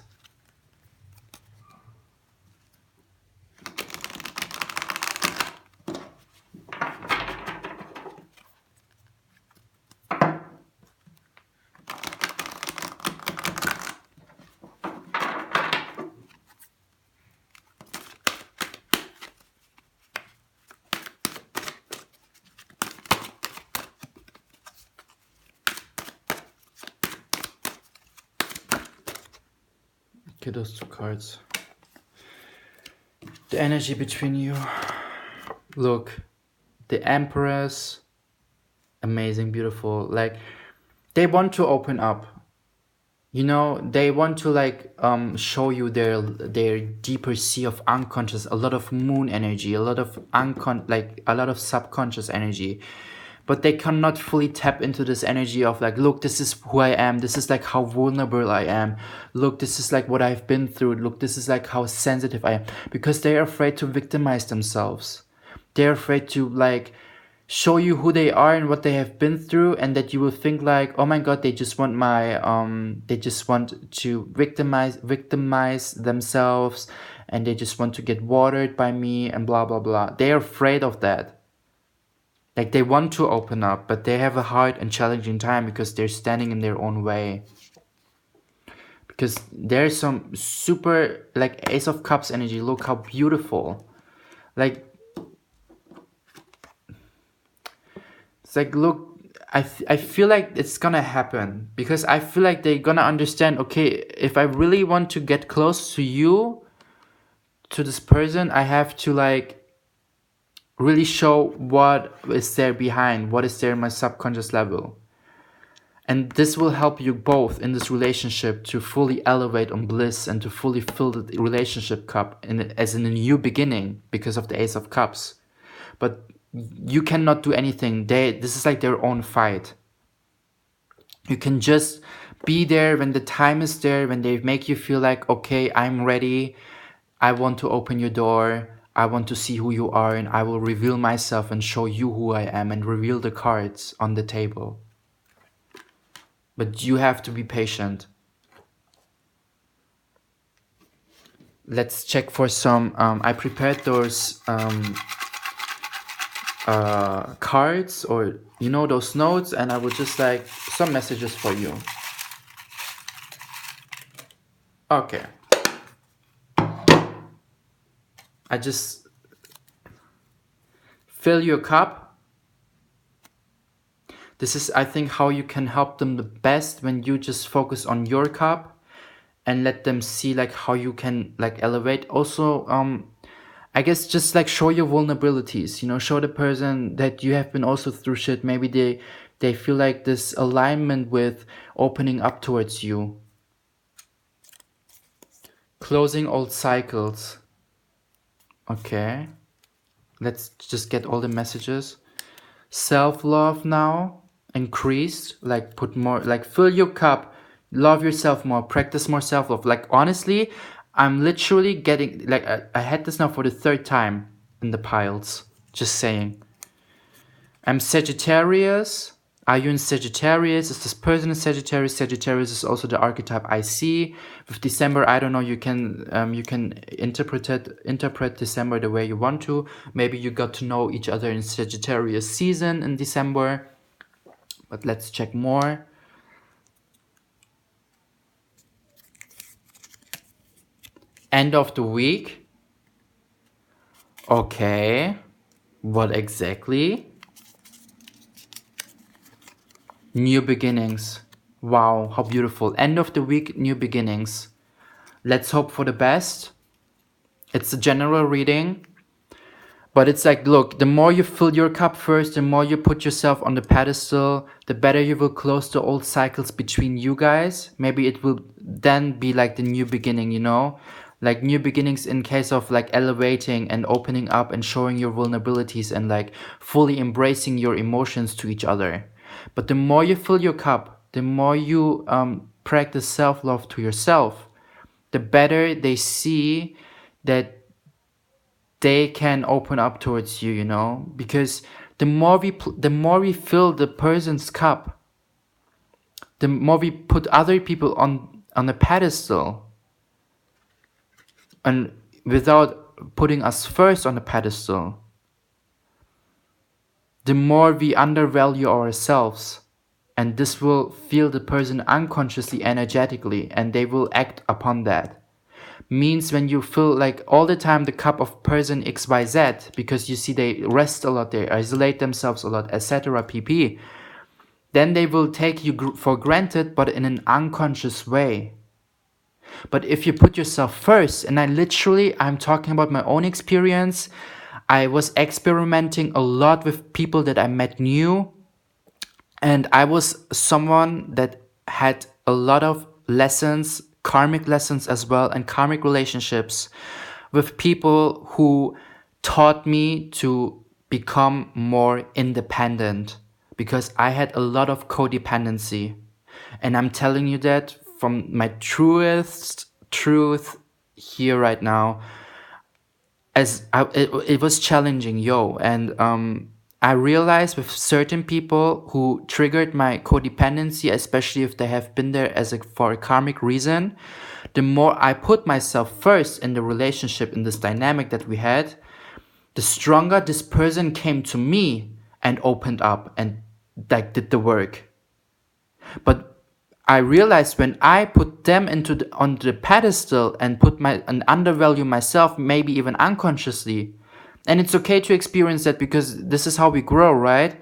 Okay, those 2 cards. The energy between you. Look, the Empress, amazing, beautiful. Like, they want to open up. You know, they want to like show you their deeper sea of unconscious, a lot of moon energy, a lot of a lot of subconscious energy. But they cannot fully tap into this energy of like, look, this is who I am, this is like how vulnerable I am, look, this is like what I've been through, look, this is like how sensitive I am, because they're afraid to victimize themselves. They're afraid to like show you who they are and what they have been through, and that you will think like, oh my god, they just want my they just want to victimize themselves, and they just want to get watered by me and blah blah blah. They're afraid of that. Like, they want to open up, but they have a hard and challenging time because they're standing in their own way. Because there's some super, like, Ace of Cups energy. Look how beautiful. Like, it's like, look, I feel like it's gonna happen. Because I feel like they're gonna understand, okay, if I really want to get close to you, to this person, I have to, like, really show what is there behind, what is there in my subconscious level. And this will help you both in this relationship to fully elevate on bliss and to fully fill the relationship cup as in a new beginning, because of the Ace of Cups. But you cannot do anything. This is like their own fight. You can just be there when the time is there, when they make you feel like, okay, I'm ready, I want to open your door, I want to see who you are, and I will reveal myself and show you who I am and reveal the cards on the table. But you have to be patient. Let's check for some, I prepared those cards, or you know, those notes, and I will just like some messages for you. Okay. I just fill your cup. This is, I think, how you can help them the best, when you just focus on your cup and let them see like how you can like elevate. Also, I guess just like show your vulnerabilities, you know, show the person that you have been also through shit. Maybe they feel like this alignment with opening up towards you. Closing old cycles. Okay. Let's just get all the messages. Self-love now increased. Like, put more, like, fill your cup, love yourself more, practice more self-love. Like, honestly, I'm literally getting, like, I had this now for the 3rd time in the piles. Just saying. I'm Sagittarius. Are you in Sagittarius? Is this person in Sagittarius? Sagittarius is also the archetype I see. With December, I don't know. You can interpret December the way you want to. Maybe you got to know each other in Sagittarius season in December. But let's check more. End of the week. Okay. What exactly? New beginnings. Wow, how beautiful. End of the week, new beginnings. Let's hope for the best. It's a general reading. But it's like, look, the more you fill your cup first, the more you put yourself on the pedestal, the better you will close the old cycles between you guys. Maybe it will then be like the new beginning, you know? Like new beginnings in case of like elevating and opening up and showing your vulnerabilities and like fully embracing your emotions to each other. But the more you fill your cup, the more you practice self-love to yourself, the better they see that they can open up towards you, you know? Because the more we fill the person's cup, the more we put other people on a pedestal, and without putting us first on a pedestal, the more we undervalue ourselves, and this will feel the person unconsciously, energetically, and they will act upon that. Means when you fill like all the time the cup of person XYZ, because you see they rest a lot, they isolate themselves a lot, etc. pp, then they will take you for granted, but in an unconscious way. But if you put yourself first, and I'm talking about my own experience, I was experimenting a lot with people that I met new, and I was someone that had a lot of lessons, karmic lessons as well, and karmic relationships with people who taught me to become more independent, because I had a lot of codependency. And I'm telling you that from my truest truth here right now, it was challenging, and I realized with certain people who triggered my codependency, especially if they have been there for a karmic reason, the more I put myself first in the relationship, in this dynamic that we had, the stronger this person came to me and opened up and like did the work. But I realized when I put them on the pedestal and undervalue myself, maybe even unconsciously, and it's okay to experience that because this is how we grow, right?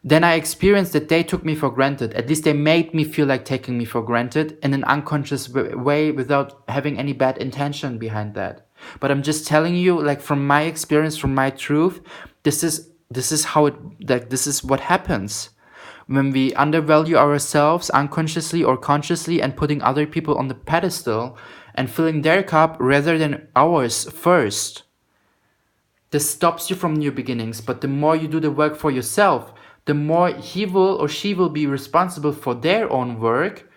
Then I experienced that they took me for granted. At least they made me feel like taking me for granted in an unconscious way without having any bad intention behind that. But I'm just telling you, like from my experience, from my truth, this is what happens when we undervalue ourselves unconsciously or consciously and putting other people on the pedestal and filling their cup rather than ours first. This stops you from new beginnings, but the more you do the work for yourself, the more he will or she will be responsible for their own work,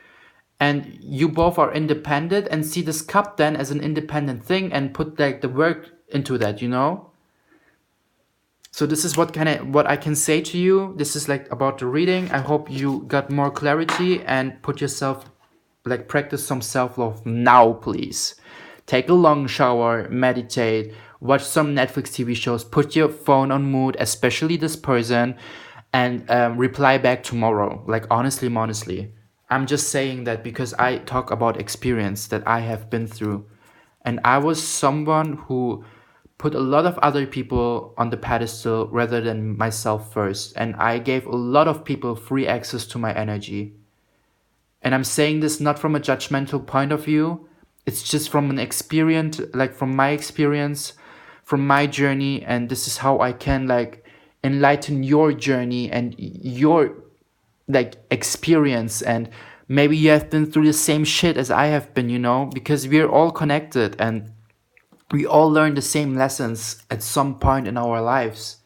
and you both are independent and see this cup then as an independent thing and put like the work into that, you know? So this is what I can say to you. This is like about the reading. I hope you got more clarity and put yourself, like practice some self-love now, please. Take a long shower, meditate, watch some Netflix TV shows, put your phone on mood, especially this person, and reply back tomorrow. Like honestly. I'm just saying that because I talk about experience that I have been through. And I was someone who put a lot of other people on the pedestal rather than myself first. And I gave a lot of people free access to my energy. And I'm saying this not from a judgmental point of view. It's just from an experience, like from my experience, from my journey. And this is how I can like enlighten your journey and your like experience. And maybe you have been through the same shit as I have been, you know, because we're all connected and we all learn the same lessons at some point in our lives,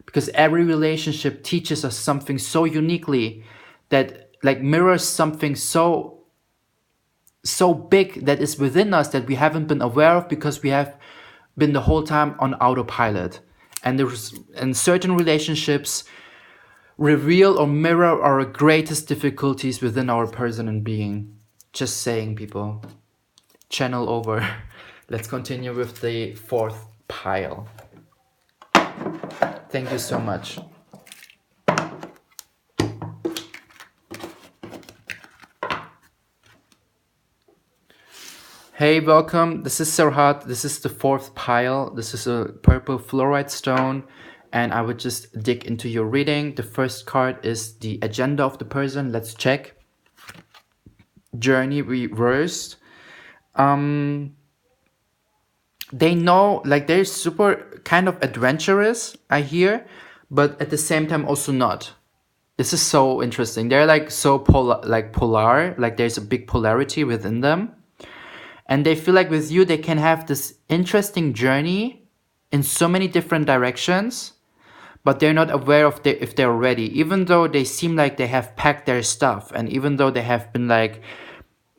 because every relationship teaches us something so uniquely that like mirrors something so big that is within us that we haven't been aware of because we have been the whole time on autopilot. And there's in certain relationships reveal or mirror our greatest difficulties within our person and being. Just saying, people. Channel over. Let's continue with the fourth pile. Thank you so much. Hey, welcome. This is Serhat. This is the fourth pile. This is a purple fluorite stone. And I would just dig into your reading. The first card is the agenda of the person. Let's check. Journey reversed. They know, like, they're super kind of adventurous, I hear, but at the same time also not. This is so interesting. They're like so polar, like there's a big polarity within them. And they feel like with you, they can have this interesting journey in so many different directions, but they're not aware of if they're ready, even though they seem like they have packed their stuff. And even though they have been like,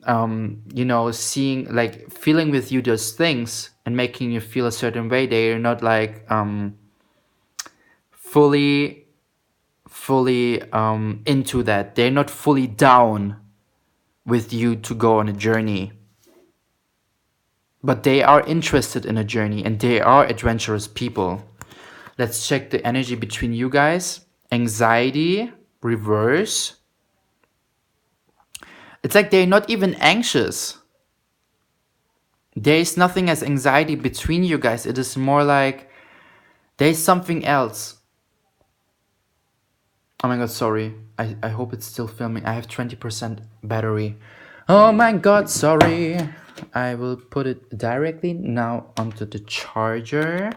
you know, seeing, like feeling with you those things and making you feel a certain way, they're not like fully into that. They're not fully down with you to go on a journey. But they are interested in a journey and they are adventurous people. Let's check the energy between you guys. Anxiety, reverse. It's like they're not even anxious. There is nothing as anxiety between you guys. It is more like there's something else. Oh my god, sorry. I hope it's still filming. I have 20% battery. Oh my god, sorry. I will put it directly now onto the charger.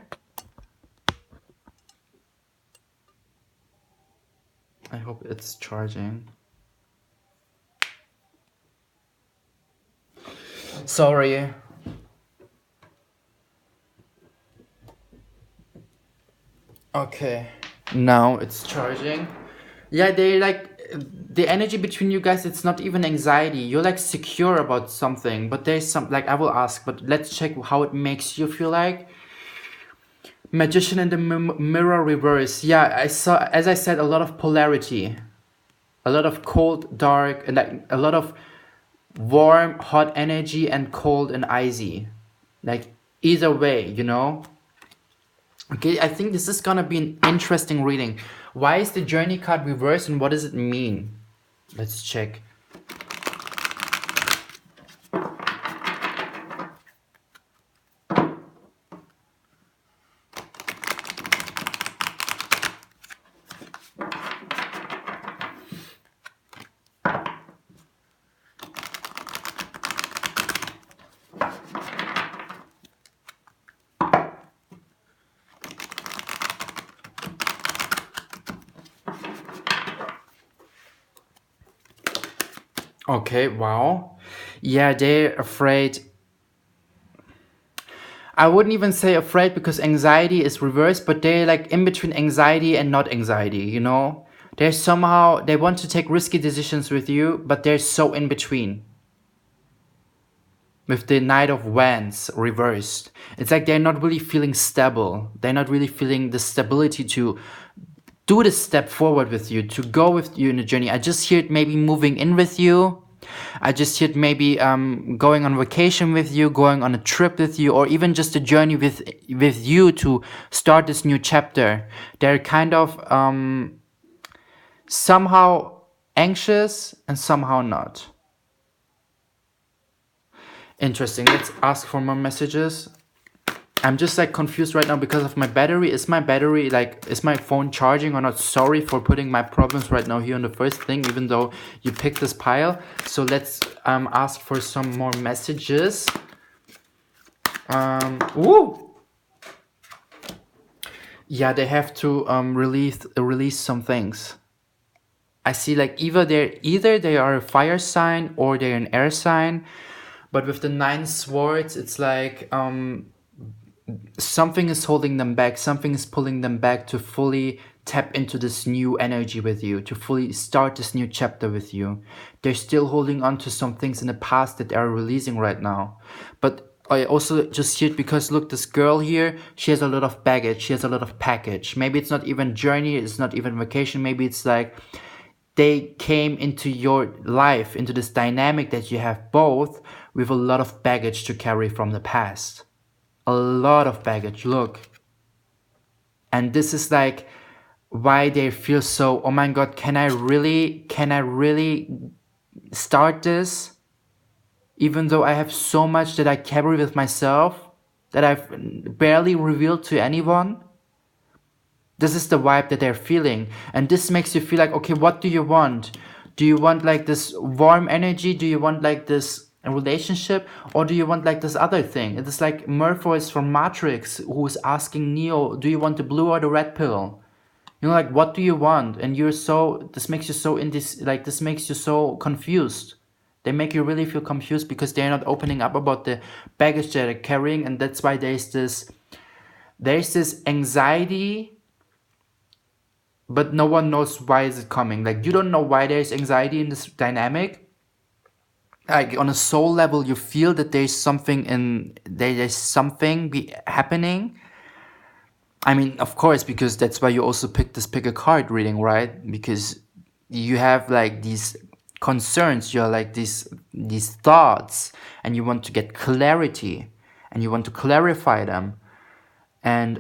I hope it's charging. Sorry. Okay. Now it's charging. Yeah, they like the energy between you guys, it's not even anxiety. You're like secure about something, but there's some, like, I will ask, but let's check how it makes you feel like. Magician in the mirror reverse. Yeah, I saw, as I said, a lot of polarity. A lot of cold, dark, and like a lot of warm, hot energy and cold and icy. Like either way, you know? Okay, I think this is gonna be an interesting reading. Why is the journey card reversed and what does it mean? Let's check. Okay, wow. Yeah, they're afraid. I wouldn't even say afraid because anxiety is reversed, but they're like in between anxiety and not anxiety, you know? They're somehow, they want to take risky decisions with you, but they're so in between. With the Knight of Wands reversed. It's like they're not really feeling stable. They're not really feeling the stability to do the step forward with you, to go with you in the journey. I just hear it maybe moving in with you. I just hear it maybe going on vacation with you, going on a trip with you, or even just a journey with you to start this new chapter. They're kind of somehow anxious and somehow not. Interesting. Let's ask for more messages. I'm just like confused right now because of my battery. Is my battery like, is my phone charging or not? Sorry for putting my problems right now here on the first thing, even though you picked this pile. So let's ask for some more messages. Woo! Yeah, they have to release some things. I see like either they are a fire sign or they're an air sign. But with the 9 swords, it's like something is holding them back. Something is pulling them back to fully tap into this new energy with you, to fully start this new chapter with you. They're still holding on to some things in the past that they are releasing right now. But I also just see it because look, this girl here, she has a lot of baggage, she has a lot of package. Maybe it's not even journey, it's not even vacation, maybe it's like they came into your life, into this dynamic that you have both with a lot of baggage to carry from the past. A lot of baggage, look. And this is like why they feel so, oh my god, can I really start this? Even though I have so much that I carry with myself that I've barely revealed to anyone. This is the vibe that they're feeling. And this makes you feel like, okay, what do you want? Do you want like this warm energy? Do you want like this relationship? Or do you want like this other thing? It is like Morpheus from Matrix who is asking Neo, do you want the blue or the red pill? You know, like, what do you want? And you're so, this makes you so this makes you so confused. They make you really feel confused because they're not opening up about the baggage that they're carrying. And that's why there's this anxiety, but no one knows why is it coming. Like, you don't know why there's anxiety in this dynamic. Like, on a soul level, you feel that there's something happening. I mean, of course, because that's why you also pick a card reading, right? Because you have like these concerns, you're like these thoughts, and you want to get clarity, and you want to clarify them, and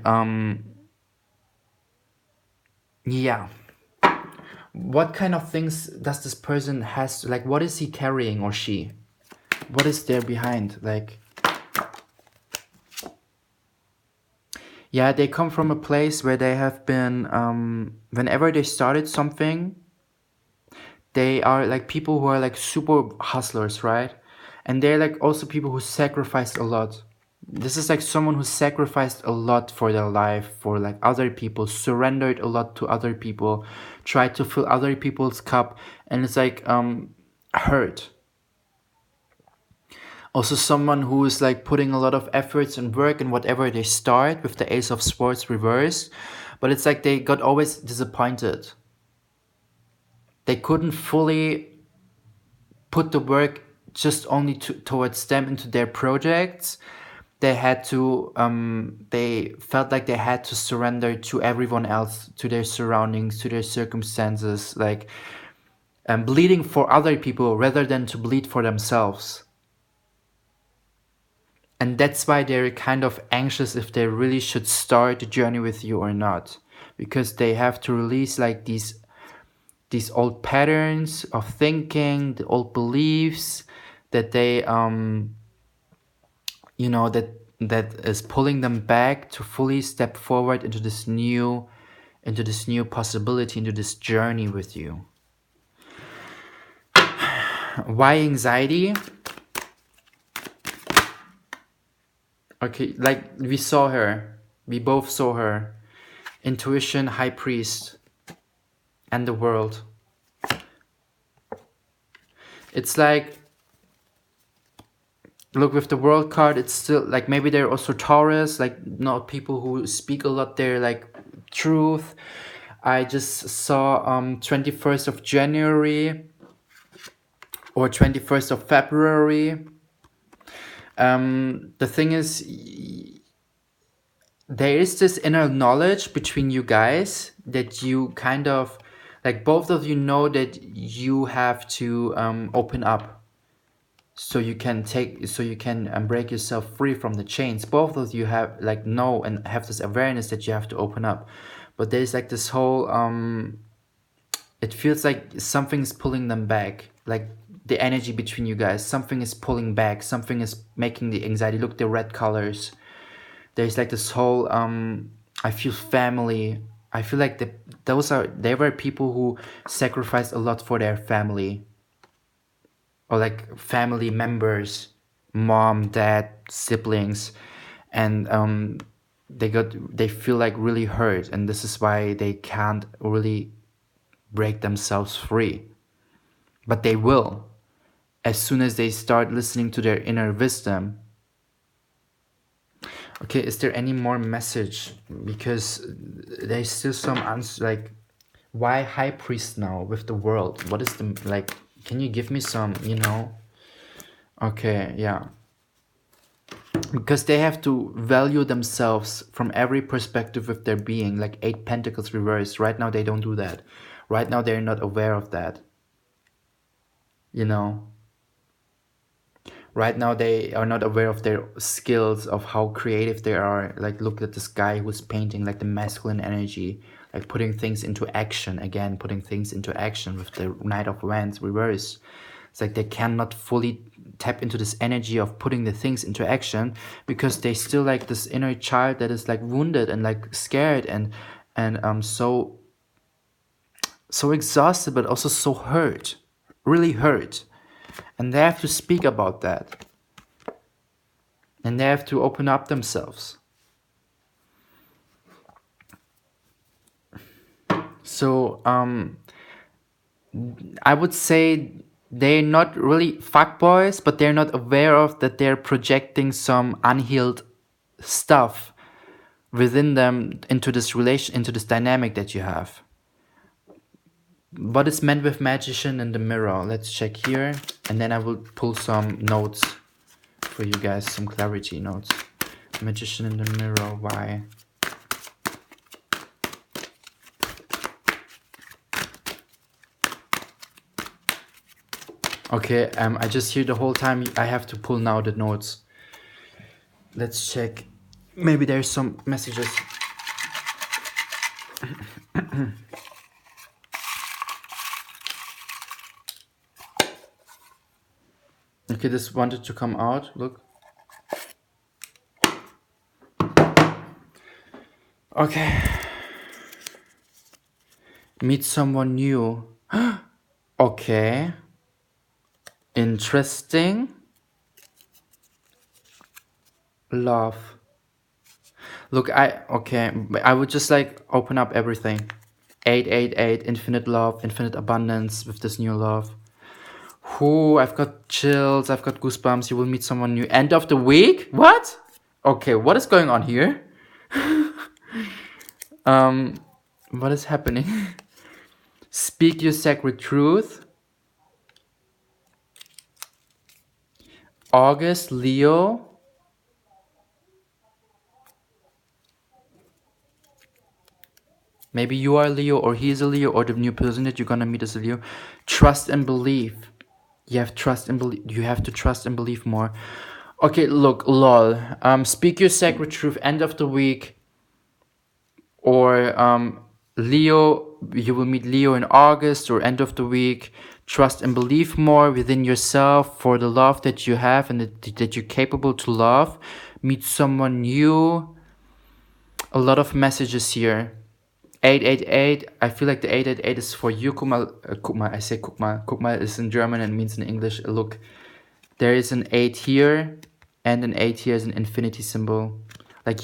yeah. What kind of things does this person has, like, what is he carrying, or she? What is there behind? Like, yeah, they come from a place where they have been, whenever they started something, they are like people who are like super hustlers, right? And they're like also people who sacrificed a lot. This is like someone who sacrificed a lot for their life, for like other people, surrendered a lot to other people, tried to fill other people's cup, and it's like hurt. Also someone who is like putting a lot of efforts and work in whatever they start with the Ace of Swords reversed, but it's like they got always disappointed. They couldn't fully put the work just only towards them into their projects. They had to, they felt like they had to surrender to everyone else, to their surroundings, to their circumstances, like bleeding for other people rather than to bleed for themselves. And that's why they're kind of anxious if they really should start the journey with you or not, because they have to release like these old patterns of thinking, the old beliefs that they you know, that is pulling them back to fully step forward into this new possibility, into this journey with you. Why anxiety? Okay, like we both saw her. Intuition, High Priest, and the World. It's like, look, with the World card, it's still like maybe they're also Taurus, like not people who speak a lot their like truth. I just saw 21st of January or 21st of February. The thing is, there is this inner knowledge between you guys that you kind of, like both of you know that you have to open up so you can break yourself free from the chains. Both of you have like know and have this awareness that you have to open up, but there's like this whole it feels like something's pulling them back, like the energy between you guys, something is pulling back, something is making the anxiety. Look, the red colors, there's like this whole I feel family. I feel like they were people who sacrificed a lot for their family, or like family members, mom, dad, siblings, and they feel like really hurt, and this is why they can't really break themselves free. But they will, as soon as they start listening to their inner wisdom. Okay, is there any more message? Because there's still some answer, like, why High Priest now with the World? What is the, like, can you give me some, you know? Okay, yeah. because they have to value themselves from every perspective of their being, like 8 Pentacles reversed. Right now they don't do that. Right now they're not aware of that, you know. Right now they are not aware of their skills, of how creative they are. Like, look at this guy who's painting like the masculine energy, like putting things into action, again putting things into action with the Knight of Wands reverse. It's like they cannot fully tap into this energy of putting the things into action because they still like this inner child that is like wounded and like scared and so exhausted, but also so hurt, really hurt. And they have to speak about that. And they have to open up themselves. So I would say they're not really fuckboys, but they're not aware of that they're projecting some unhealed stuff within them into this relation, into this dynamic that you have. What is meant with magician in the mirror? Let's check here, and then I will pull some notes for you guys, some clarity notes. Magician in the mirror, why? Okay, I just hear the whole time I have to pull now the notes. Let's check. Maybe there's some messages. Okay, this wanted to come out. Look. Okay. Meet someone new. Okay. Interesting. Love. Look, I would just like open up everything. 888, infinite love, infinite abundance with this new love. Ooh, I've got chills, I've got goosebumps. You will meet someone new. End of the week? What? Okay, what is going on here? What is happening? Speak your sacred truth. August, Leo. Maybe you are Leo, or he is a Leo, or the new person that you're gonna meet is a Leo. Trust and believe. You have trust and believe. You have to trust and believe more. Okay, look, lol. Speak your sacred truth. End of the week. Or Leo. You will meet Leo in August or end of the week. Trust and believe more within yourself for the love that you have and that you're capable to love. Meet someone new. A lot of messages here. 888, I feel like the 888 is for you, Kukma. I say Kukma. Kukma is in German and means in English. Look, there is an 8 here and an 8 here is an infinity symbol. Like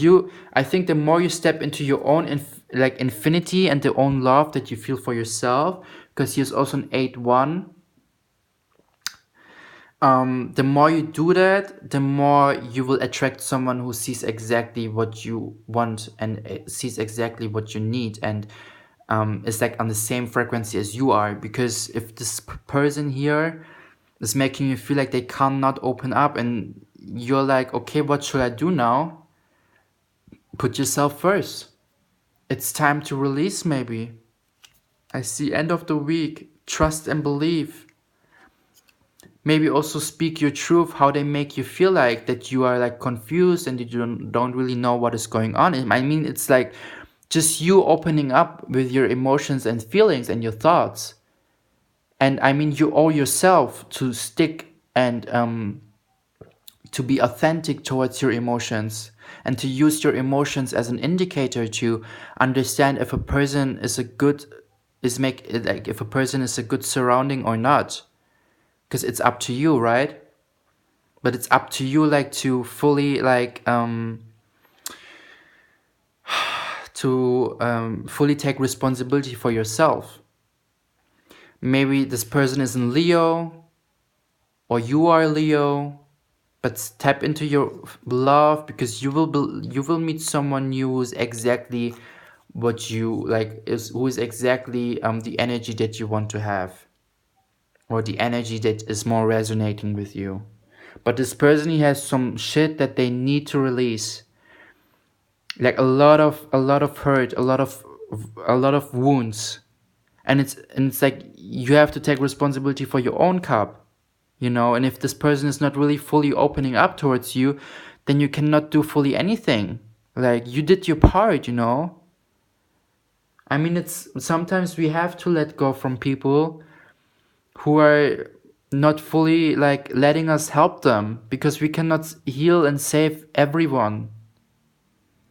I think the more you step into your own infinity and the own love that you feel for yourself, because here's also an 8-1. The more you do that, the more you will attract someone who sees exactly what you want and sees exactly what you need and is like on the same frequency as you are. Because if this person here is making you feel like they cannot open up and you're like, okay, what should I do now? Put yourself first. It's time to release maybe. I see end of the week. Trust and believe. Maybe also speak your truth, how they make you feel like that you are like confused and you don't really know what is going on. I mean, it's like just you opening up with your emotions and feelings and your thoughts. And I mean, you owe yourself to stick and to be authentic towards your emotions and to use your emotions as an indicator to understand if a person is a good surrounding or not. Because it's up to you, right? But it's up to you, like, to fully, like, fully take responsibility for yourself. Maybe this person is in Leo, or you are Leo, but tap into your love because you will meet someone new who's exactly what you like, who is exactly the energy that you want to have. Or the energy that is more resonating with you. But this person, he has some shit that they need to release. Like a lot of hurt, a lot of wounds. And it's like you have to take responsibility for your own cup, you know. And if this person is not really fully opening up towards you, then you cannot do fully anything. Like, you did your part, you know. I mean, it's sometimes we have to let go from people who are not fully like letting us help them, because we cannot heal and save everyone.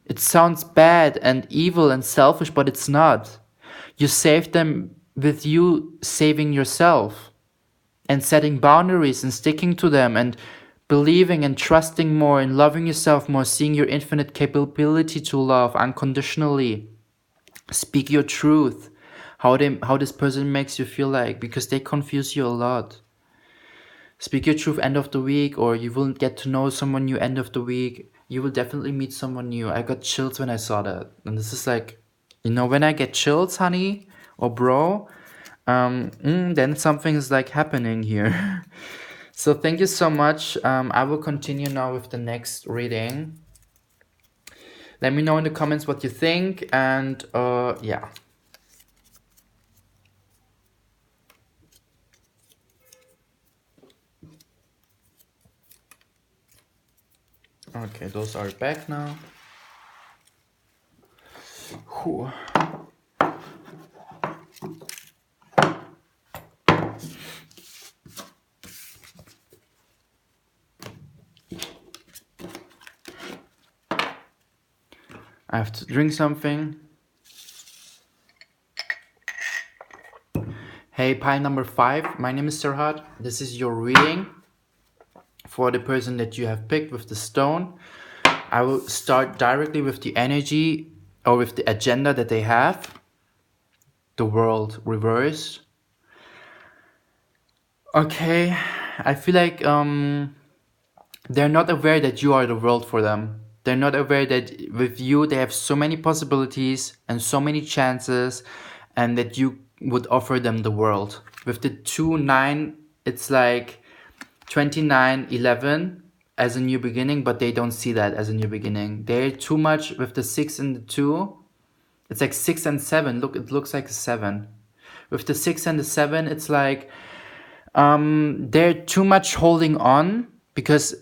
It sounds bad and evil and selfish, but it's not. You save them with you saving yourself and setting boundaries and sticking to them and believing and trusting more and loving yourself more, seeing your infinite capability to love unconditionally. Speak your truth. How this person makes you feel like, because they confuse you a lot. Speak your truth end of the week, or you will get to know someone new end of the week. You will definitely meet someone new. I got chills when I saw that. And this is like, you know, when I get chills, honey or bro, then something is like happening here. So thank you so much. I will continue now with the next reading. Let me know in the comments what you think, and yeah. Okay, those are back now. Whew. I have to drink something. Hey, pile number 5. My name is Serhat. This is your reading for the person that you have picked with the stone. I will start directly with the energy or with the agenda that they have. The world reversed. Okay, I feel like they're not aware that you are the world for them. They're not aware that with you they have so many possibilities and so many chances, and that you would offer them the world. With the 2-9, it's like 29-11 as a new beginning, but they don't see that as a new beginning. They're too much with the 6 and the 2. It's like 6 and 7. Look, it looks like a 7. With the 6 and the 7, it's like they're too much holding on, because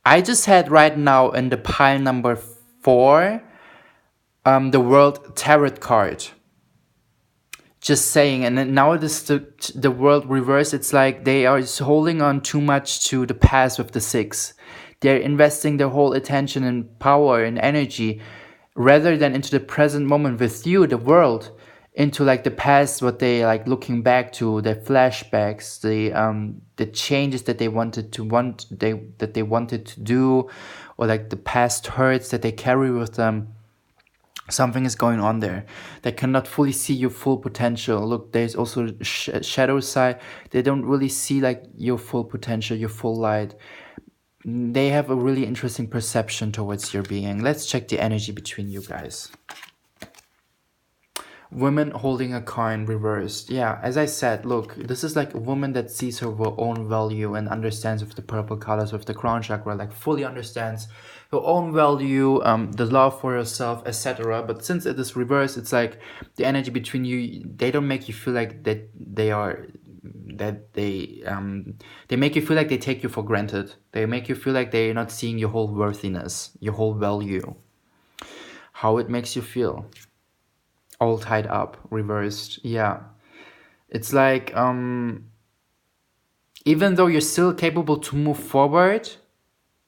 I just had right now in the pile number 4 the World Tarot card. Just saying. And then now it is the world reverse. It's like they are holding on too much to the past with the 6. They're investing their whole attention and power and energy rather than into the present moment with you, the world, into like the past, what they like looking back to, their flashbacks, the changes that they wanted to do, or like the past hurts that they carry with them. Something is going on there. They cannot fully see your full potential. Look, there's also shadow side. They don't really see like your full potential, your full light. They have a really interesting perception towards your being. Let's check the energy between you guys. Women holding a coin reversed. Yeah, as I said, look, this is like a woman that sees her own value and understands with the purple colors, with the crown chakra, like fully understands her own value, the love for herself, etc. But since it is reversed, it's like the energy between you, they don't make you feel like that they make you feel like they take you for granted. They make you feel like they're not seeing your whole worthiness, your whole value, how it makes you feel. All tied up, reversed. Yeah, it's like even though you're still capable to move forward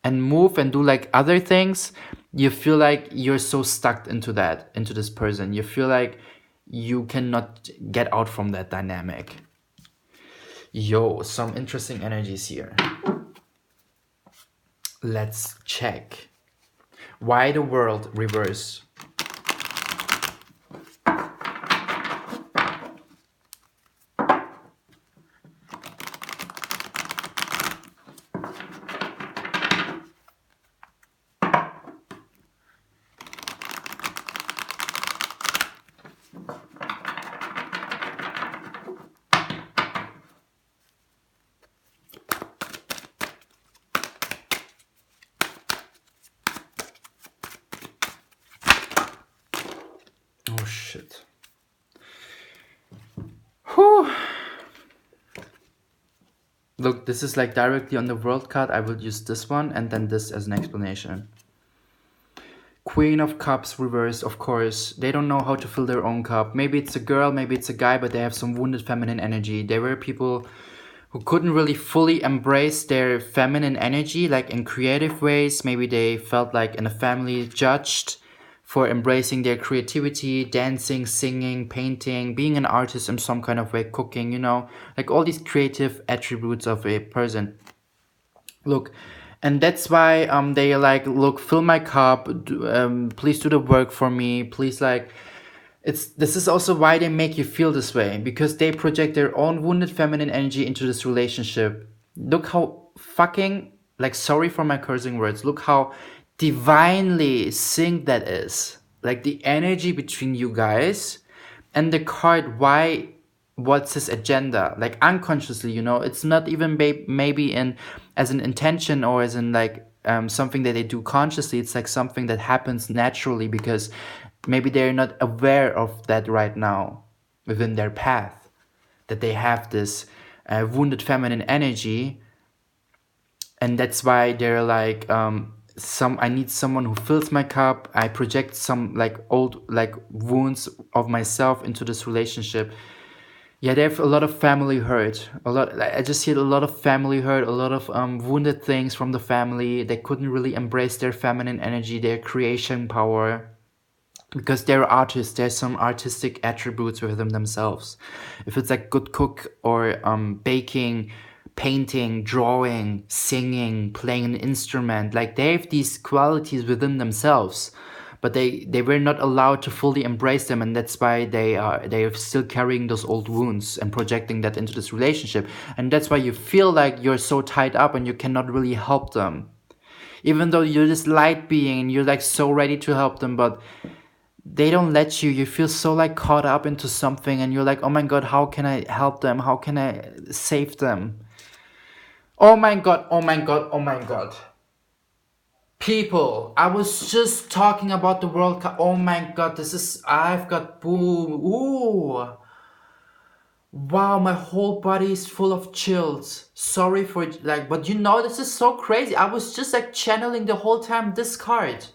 and move and do like other things, you feel like you're so stuck into this person. You feel like you cannot get out from that dynamic. Yo, some interesting energies here. Let's check why the world reversed. shit. Whew. Look, this is like directly on the world card. I will use this one and then this as an explanation. Queen of Cups reversed, of course. They don't know how to fill their own cup. Maybe it's a girl, maybe it's a guy, but they have some wounded feminine energy. They were people who couldn't really fully embrace their feminine energy, like in creative ways. Maybe they felt like in a family judged for embracing their creativity, dancing, singing, painting, being an artist in some kind of way, cooking, you know, like all these creative attributes of a person. Look, and that's why they like, look, fill my cup, please do the work for me, please, like, this is also why they make you feel this way, because they project their own wounded feminine energy into this relationship. Look how fucking, like, sorry for my cursing words, look how divinely synced that is. Like the energy between you guys and the card, why, what's his agenda, like unconsciously, you know, it's not even maybe in as an intention or as in like something that they do consciously. It's like something that happens naturally because maybe they're not aware of that right now within their path, that they have this wounded feminine energy, and that's why they're like I need someone who fills my cup. I project some like old like wounds of myself into this relationship. Yeah, they have a lot of family hurt. I just see a lot of family hurt, a lot of wounded things from the family. They couldn't really embrace their feminine energy, their creation power. Because they're artists, there's some artistic attributes with them themselves. If it's like good cook or baking, painting, drawing, singing, playing an instrument, like they have these qualities within themselves, but they were not allowed to fully embrace them, and that's why they are still carrying those old wounds and projecting that into this relationship, and that's why you feel like you're so tied up and you cannot really help them, even though you're this light being and you're like so ready to help them, but they don't let you. You feel so like caught up into something and you're like, oh my god, how can I help them? How can I save them? Oh my god, oh my god, oh my god. People, I was just talking about the World Cup. Oh my god, I've got boom. Ooh. Wow, my whole body is full of chills. Sorry for like, but you know, this is so crazy. I was just like channeling the whole time this card.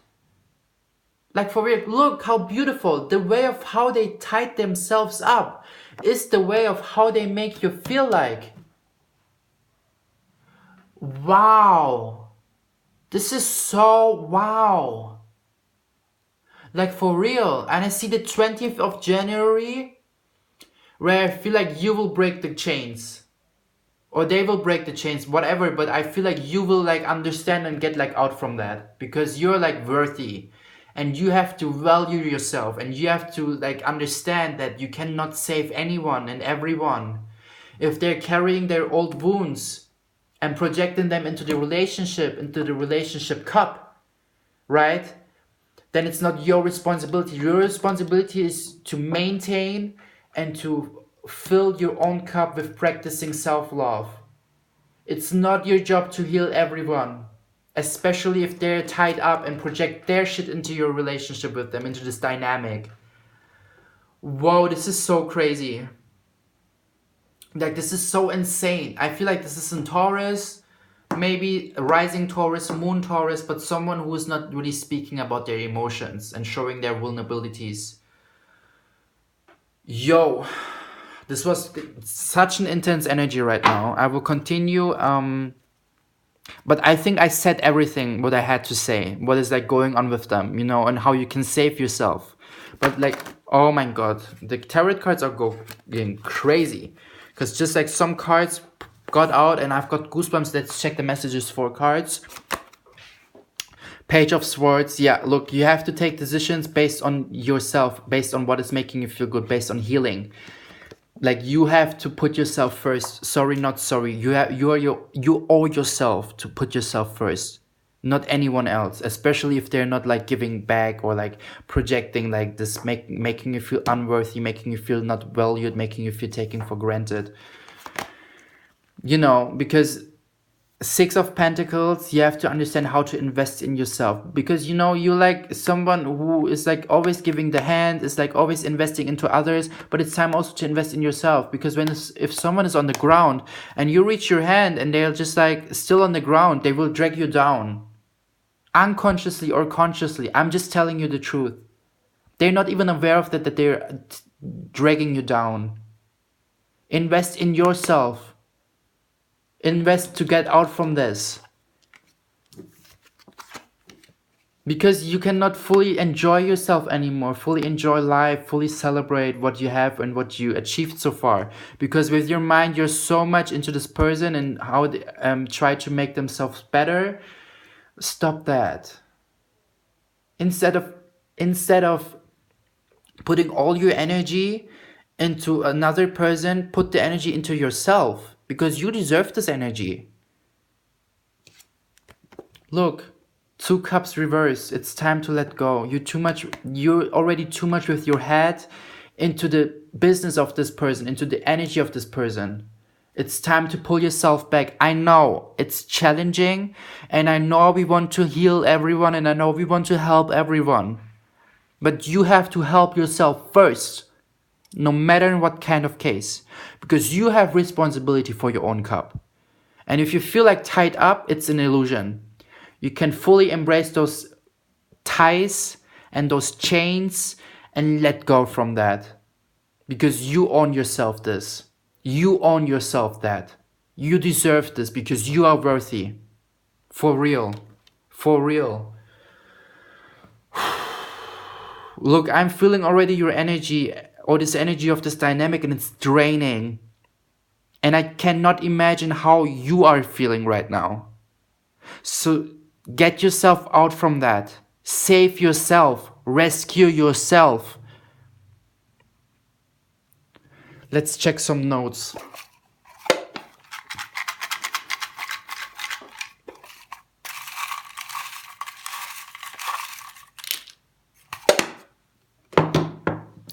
Like for real, look how beautiful. The way of how they tied themselves up is the way of how they make you feel like. Wow. This is so wow. Like for real. And I see the 20th of January where I feel like you will break the chains. Or they will break the chains, whatever. But I feel like you will like understand and get like out from that. Because you're like worthy. And you have to value yourself. And you have to like understand that you cannot save anyone and everyone. If they're carrying their old wounds and projecting them into the relationship cup, right? Then it's not your responsibility. Your responsibility is to maintain and to fill your own cup with practicing self-love. It's not your job to heal everyone, especially if they're tied up and project their shit into your relationship with them, into this dynamic. Whoa, this is so crazy. Like, this is so insane. I feel like this is in Taurus, maybe rising Taurus, moon Taurus, but someone who is not really speaking about their emotions and showing their vulnerabilities. Yo, this was such an intense energy right now. I will continue, but I think I said everything what I had to say, what is like going on with them, you know, and how you can save yourself. But like, oh my god, the tarot cards are going crazy. Because just like some cards got out and I've got goosebumps. Let's check the messages for cards. Page of Swords. Yeah, look, you have to take decisions based on yourself, based on what is making you feel good, based on healing. Like you have to put yourself first. Sorry, not sorry. You owe yourself to put yourself first, not anyone else. Especially if they're not like giving back or like projecting like this, making you feel unworthy, making you feel not valued, making you feel taken for granted. You know, because Six of Pentacles, you have to understand how to invest in yourself, because you know, you like someone who is like always giving the hand, is like always investing into others, but it's time also to invest in yourself, because if someone is on the ground and you reach your hand and they're just like still on the ground, they will drag you down, unconsciously or consciously. I'm just telling you the truth. They're not even aware of that they're dragging you down. Invest in yourself. Invest to get out from this, because you cannot fully enjoy yourself anymore, fully enjoy life, fully celebrate what you have and what you achieved so far, because with your mind you're so much into this person and how they try to make themselves better. Stop that. Instead of putting all your energy into another person, put the energy into yourself, because you deserve this energy. Look, 2 cups reverse. It's time to let go. You're already too much with your head into the business of this person, into the energy of this person. It's time to pull yourself back. I know it's challenging, and I know we want to heal everyone, and I know we want to help everyone. But you have to help yourself first, no matter in what kind of case, because you have responsibility for your own cup. And if you feel like tied up, it's an illusion. You can fully embrace those ties and those chains and let go from that, because you own yourself this. You own yourself that. You deserve this, because you are worthy. For real. For real. Look, I'm feeling already your energy, or this energy of this dynamic, and it's draining. And I cannot imagine how you are feeling right now. So get yourself out from that. Save yourself. Rescue yourself. Let's check some notes.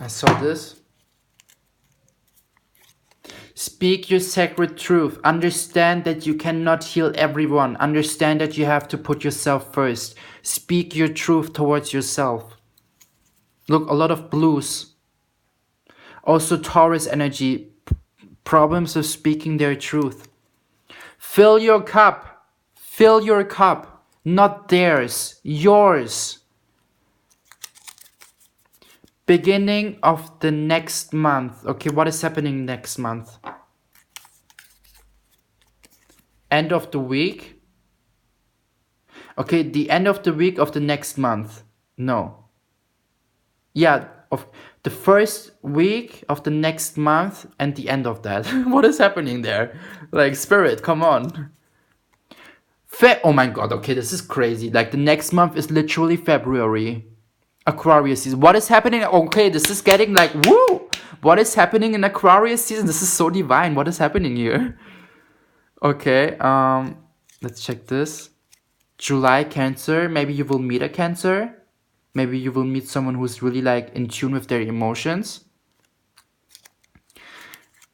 I saw this. Speak your sacred truth. Understand that you cannot heal everyone. Understand that you have to put yourself first. Speak your truth towards yourself. Look, a lot of blues. Also Taurus energy. Problems of speaking their truth. Fill your cup. Fill your cup. Not theirs. Yours. Beginning of the next month. Okay, what is happening next month? End of the week? Okay, the end of the week of the next month. No. Yeah, of the first week of the next month and the end of that. What is happening there? Like, spirit, come on. Oh my god, okay, this is crazy. Like, the next month is literally February. Aquarius season. What is happening? Okay, this is getting like, woo! What is happening in Aquarius season? This is so divine. What is happening here? Okay, let's check this. July, Cancer. Maybe you will meet a Cancer. Maybe you will meet someone who's really like in tune with their emotions.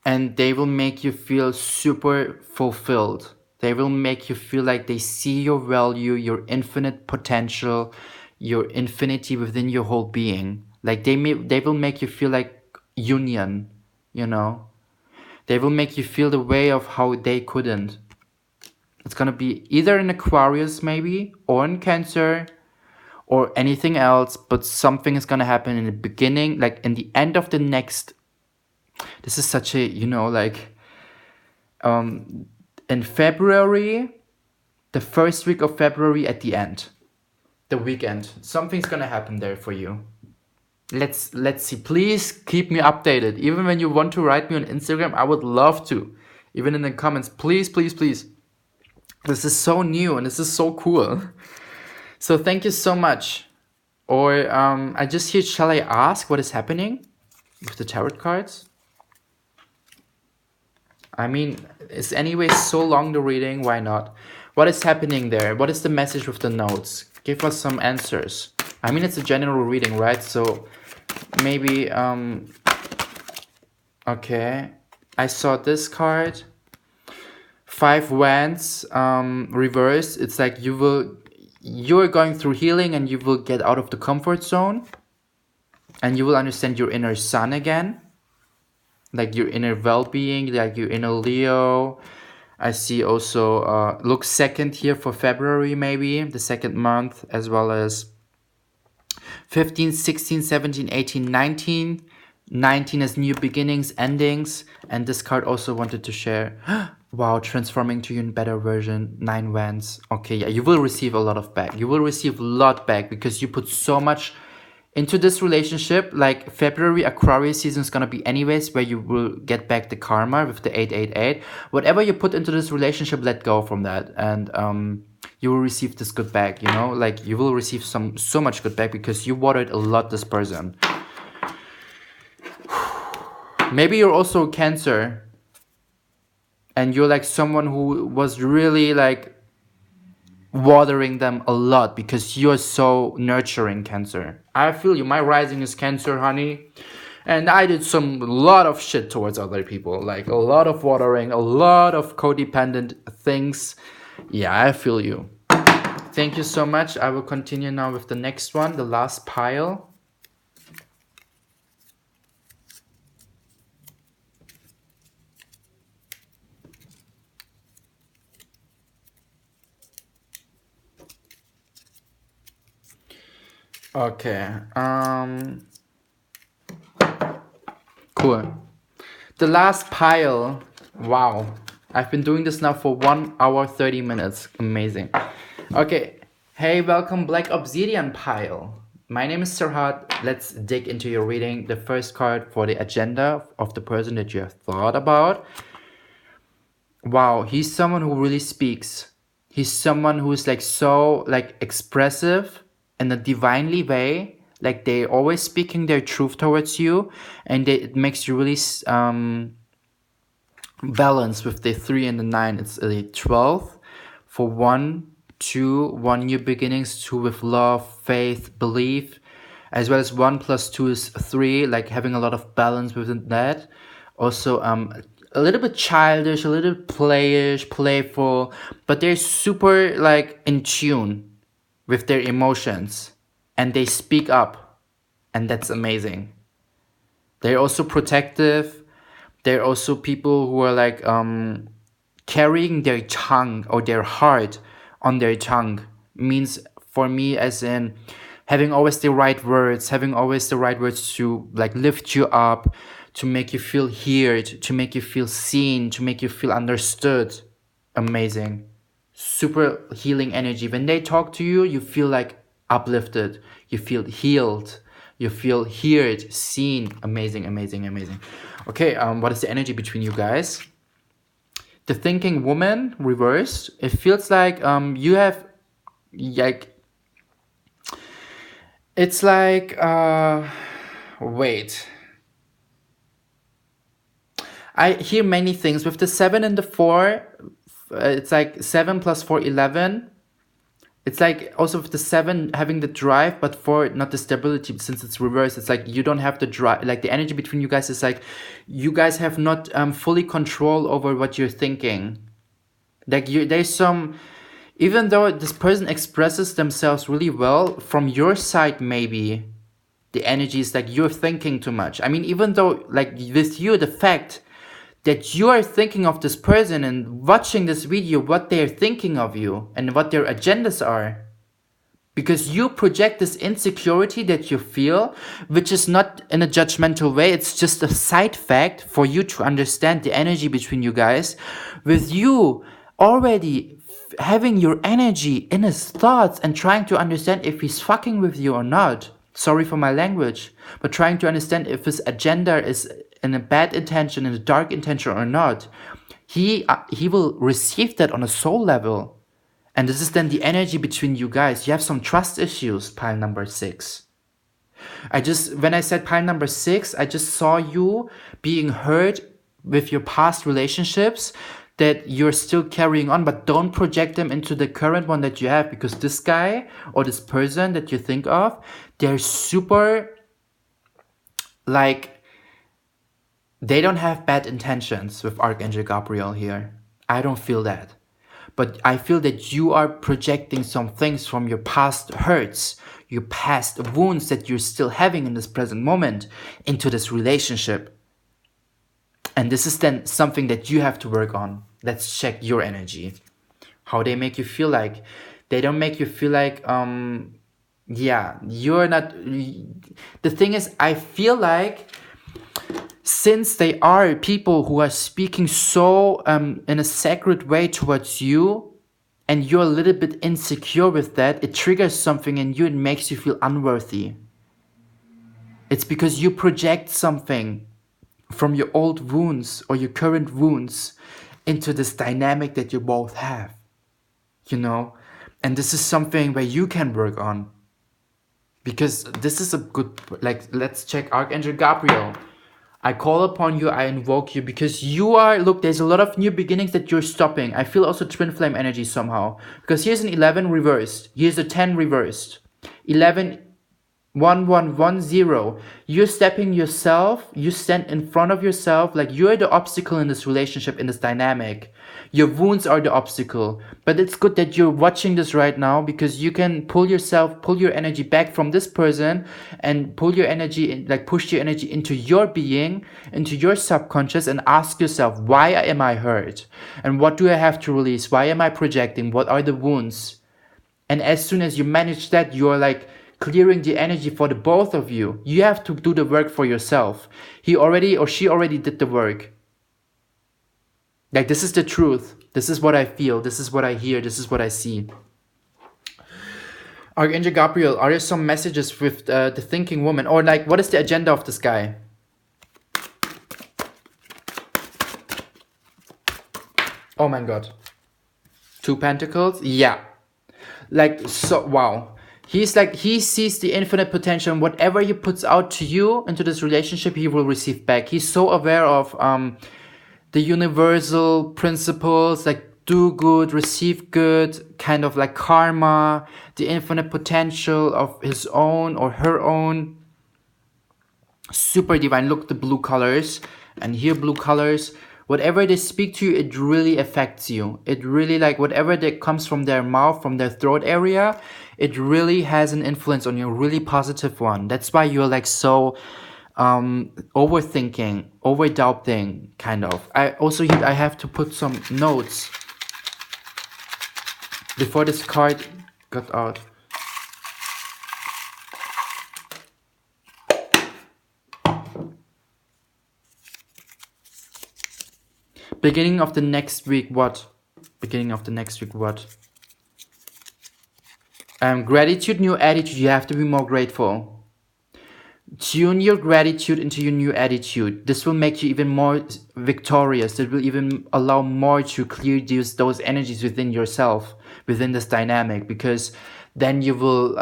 And they will make you feel super fulfilled. They will make you feel like they see your value, your infinite potential, your infinity within your whole being. Like they will make you feel like union, you know. They will make you feel the way of how they couldn't. It's gonna be either in Aquarius maybe, or in Cancer, or anything else, but something is gonna happen in the beginning, like in the end of the next. This is such a, you know, like in February, the first week of February at the end. The weekend. Something's gonna happen there for you. Let's see. Please keep me updated. Even when you want to write me on Instagram, I would love to. Even in the comments, please, please, please. This is so new and this is so cool. So thank you so much. Or I just hear, shall I ask what is happening with the tarot cards? I mean, it's anyway so long the reading, why not? What is happening there? What is the message with the notes? Give us some answers. I mean, it's a general reading, right? So maybe, okay. I saw this card. 5 wands reverse. It's like you're going through healing and you will get out of the comfort zone and you will understand your inner sun again, like your inner well-being, like your inner Leo. I see also look second here for February, maybe the second month, as well as 15, 16, 17, 18, 19. 19 as new beginnings, endings. And this card also wanted to share, wow, transforming to your better version, 9 wands. Okay, yeah, you will receive a lot of back. You will receive a lot back because you put so much into this relationship. Like February Aquarius season is gonna be anyways where you will get back the karma with the 888. Whatever you put into this relationship, let go from that, and you will receive this good back. You know, like you will receive so much good back because you watered a lot this person. Maybe you're also Cancer and you're like someone who was really like watering them a lot because you're so nurturing, Cancer. I feel you. My rising is Cancer, honey. And I did a lot of shit towards other people. Like a lot of watering, a lot of codependent things. Yeah, I feel you. Thank you so much. I will continue now with the next one, the last pile. Okay, cool. The last pile, wow. I've been doing this now for 1 hour, 30 minutes. Amazing. Okay, hey, welcome Black Obsidian pile. My name is Serhat. Let's dig into your reading. The first card for the agenda of the person that you have thought about. Wow, he's someone who really speaks. He's someone who's like so like expressive in a divinely way, like they always speaking their truth towards you, and it makes you really balance with the 3 and the 9. It's a 12 for 1, 2, 1 new beginnings, 2 with love, faith, belief, as well as 1 plus 2 is 3, like having a lot of balance within that. Also a little bit childish, a little playish, playful, but they're super like in tune with their emotions and they speak up, and that's amazing. They're also protective. They're also people who are like carrying their tongue or their heart on their tongue. Means for me as in having always the right words, to like lift you up, to make you feel heard, to make you feel seen, to make you feel understood. Amazing. Super healing energy. When they talk to you, you feel like uplifted, you feel healed, you feel heard, seen. Amazing, amazing, amazing. Okay, what is the energy between you guys? The thinking woman reversed. It feels like you have like it's like wait, I hear many things with the 7 and the 4. It's like 7 plus 4, 11. It's like also with the 7 having the drive, but 4 not the stability, since it's reversed. It's like you don't have the drive. Like the energy between you guys is like you guys have not fully control over what you're thinking. Like there's some, even though this person expresses themselves really well, from your side maybe the energy is like you're thinking too much. I mean, even though like with you, the fact that you are thinking of this person and watching this video, what they're thinking of you and what their agendas are. Because you project this insecurity that you feel, which is not in a judgmental way. It's just a side fact for you to understand the energy between you guys. With you already having your energy in his thoughts and trying to understand if he's fucking with you or not. Sorry for my language, but trying to understand if his agenda is in a bad intention, in a dark intention or not. He will receive that on a soul level. And this is then the energy between you guys. You have some trust issues, pile number 6. When I said pile number 6, I just saw you being hurt with your past relationships that you're still carrying on, but don't project them into the current one that you have, because this guy or this person that you think of, they're super like, they don't have bad intentions with Archangel Gabriel here. I don't feel that. But I feel that you are projecting some things from your past hurts, your past wounds that you're still having in this present moment into this relationship. And this is then something that you have to work on. Let's check your energy. How they make you feel like. They don't make you feel like, yeah, you're not. The thing is, I feel like since they are people who are speaking so in a sacred way towards you, and you're a little bit insecure with that, it triggers something in you and makes you feel unworthy. It's because you project something from your old wounds or your current wounds into this dynamic that you both have, you know? And this is something where you can work on. Because this is a good, like, let's check Archangel Gabriel. I call upon you, I invoke you, because you are, look, there's a lot of new beginnings that you're stopping. I feel also twin flame energy somehow. Because here's an 11 reversed. Here's a 10 reversed. 11, 1110. You're stepping yourself, you stand in front of yourself, like you're the obstacle in this relationship, in this dynamic. Your wounds are the obstacle. But it's good that you're watching this right now, because you can pull your energy back from this person and pull your energy in, like push your energy into your being, into your subconscious, and ask yourself, why am I hurt? And what do I have to release? Why am I projecting? What are the wounds? And as soon as you manage that, you're like clearing the energy for the both of you. You have to do the work for yourself. He already or she already did the work. Like, this is the truth. This is what I feel. This is what I hear. This is what I see. Archangel Gabriel, are there some messages with the thinking woman? Or like, what is the agenda of this guy? Oh my God. 2 Pentacles? Yeah. Like, so, wow. He's like, he sees the infinite potential, and whatever he puts out to you into this relationship, he will receive back. He's so aware of the universal principles, like do good, receive good, kind of like karma, the infinite potential of his own or her own. Super divine. Look, the blue colors, and here blue colors. Whatever they speak to you, it really affects you. It really, like, whatever that comes from their mouth, from their throat area, it really has an influence on you, a really positive one. That's why you're like so overthinking, over-doubting, kind of. I have to put some notes before this card got out. Beginning of the next week, what? Beginning of the next week, what? Gratitude, new attitude. You have to be more grateful. Tune your gratitude into your new attitude. This will make you even more victorious. It will even allow more to clear those energies within yourself, within this dynamic, because then you will,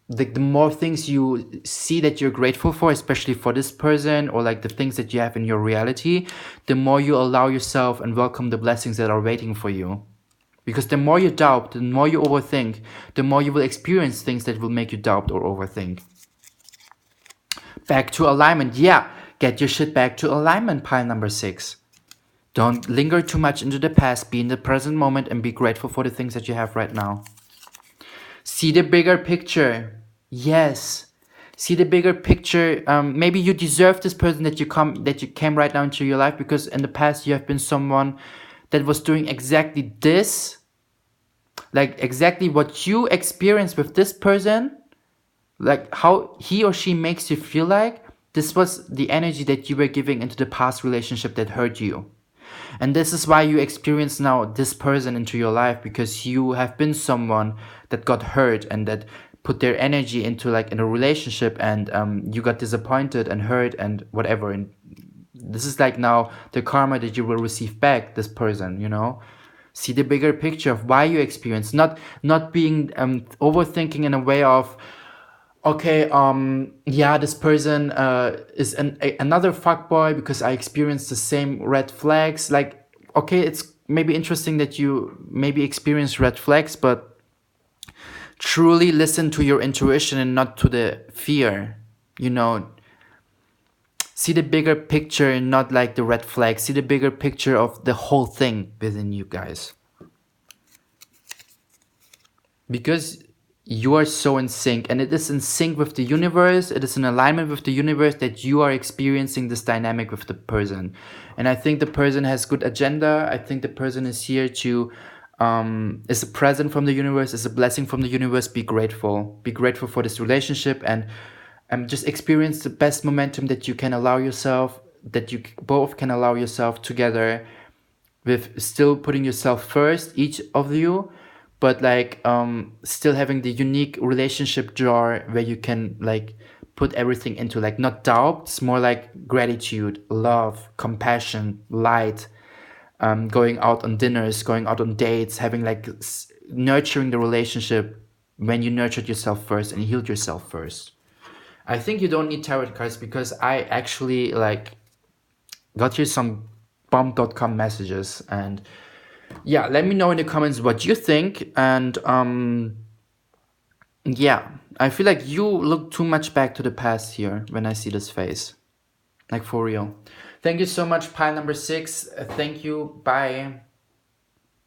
the more things you see that you're grateful for, especially for this person, or like the things that you have in your reality, the more you allow yourself and welcome the blessings that are waiting for you. Because the more you doubt, the more you overthink, the more you will experience things that will make you doubt or overthink. Back to alignment. Yeah, get your shit back to alignment, pile number 6. Don't linger too much into the past. Be in the present moment and be grateful for the things that you have right now. See the bigger picture. Yes. See the bigger picture. Maybe you deserve this person that you came right now into your life, because in the past you have been someone that was doing exactly this. Like exactly what you experienced with this person. Like how he or she makes you feel like. This was the energy that you were giving into the past relationship that hurt you. And this is why you experience now this person into your life, because you have been someone that got hurt and that put their energy into like in a relationship, and you got disappointed and hurt and whatever. And this is like now the karma that you will receive back, this person, you know. See the bigger picture of why you experience, not being overthinking in a way of, okay, yeah, this person is another fuckboy because I experienced the same red flags. Like, okay, it's maybe interesting that you maybe experience red flags, but truly listen to your intuition and not to the fear, you know. See the bigger picture, not like the red flag. See the bigger picture of the whole thing within you guys. Because you are so in sync, and it is in sync with the universe. It is in alignment with the universe that you are experiencing this dynamic with the person. And I think the person has good agenda. I think the person is here to is a present from the universe, is a blessing from the universe. Be grateful for this relationship, and just experience the best momentum that you can allow yourself, that you both can allow yourself together, with still putting yourself first, each of you, but like still having the unique relationship jar where you can like put everything into, like, not doubts, more like gratitude, love, compassion, light, going out on dinners, going out on dates, having like nurturing the relationship when you nurtured yourself first and healed yourself first. I think you don't need tarot cards, because I actually like got here some bomb.com messages, and yeah, let me know in the comments what you think. And yeah, I feel like you look too much back to the past here when I see this face, like for real. Thank you so much, pile number 6. Thank you. Bye.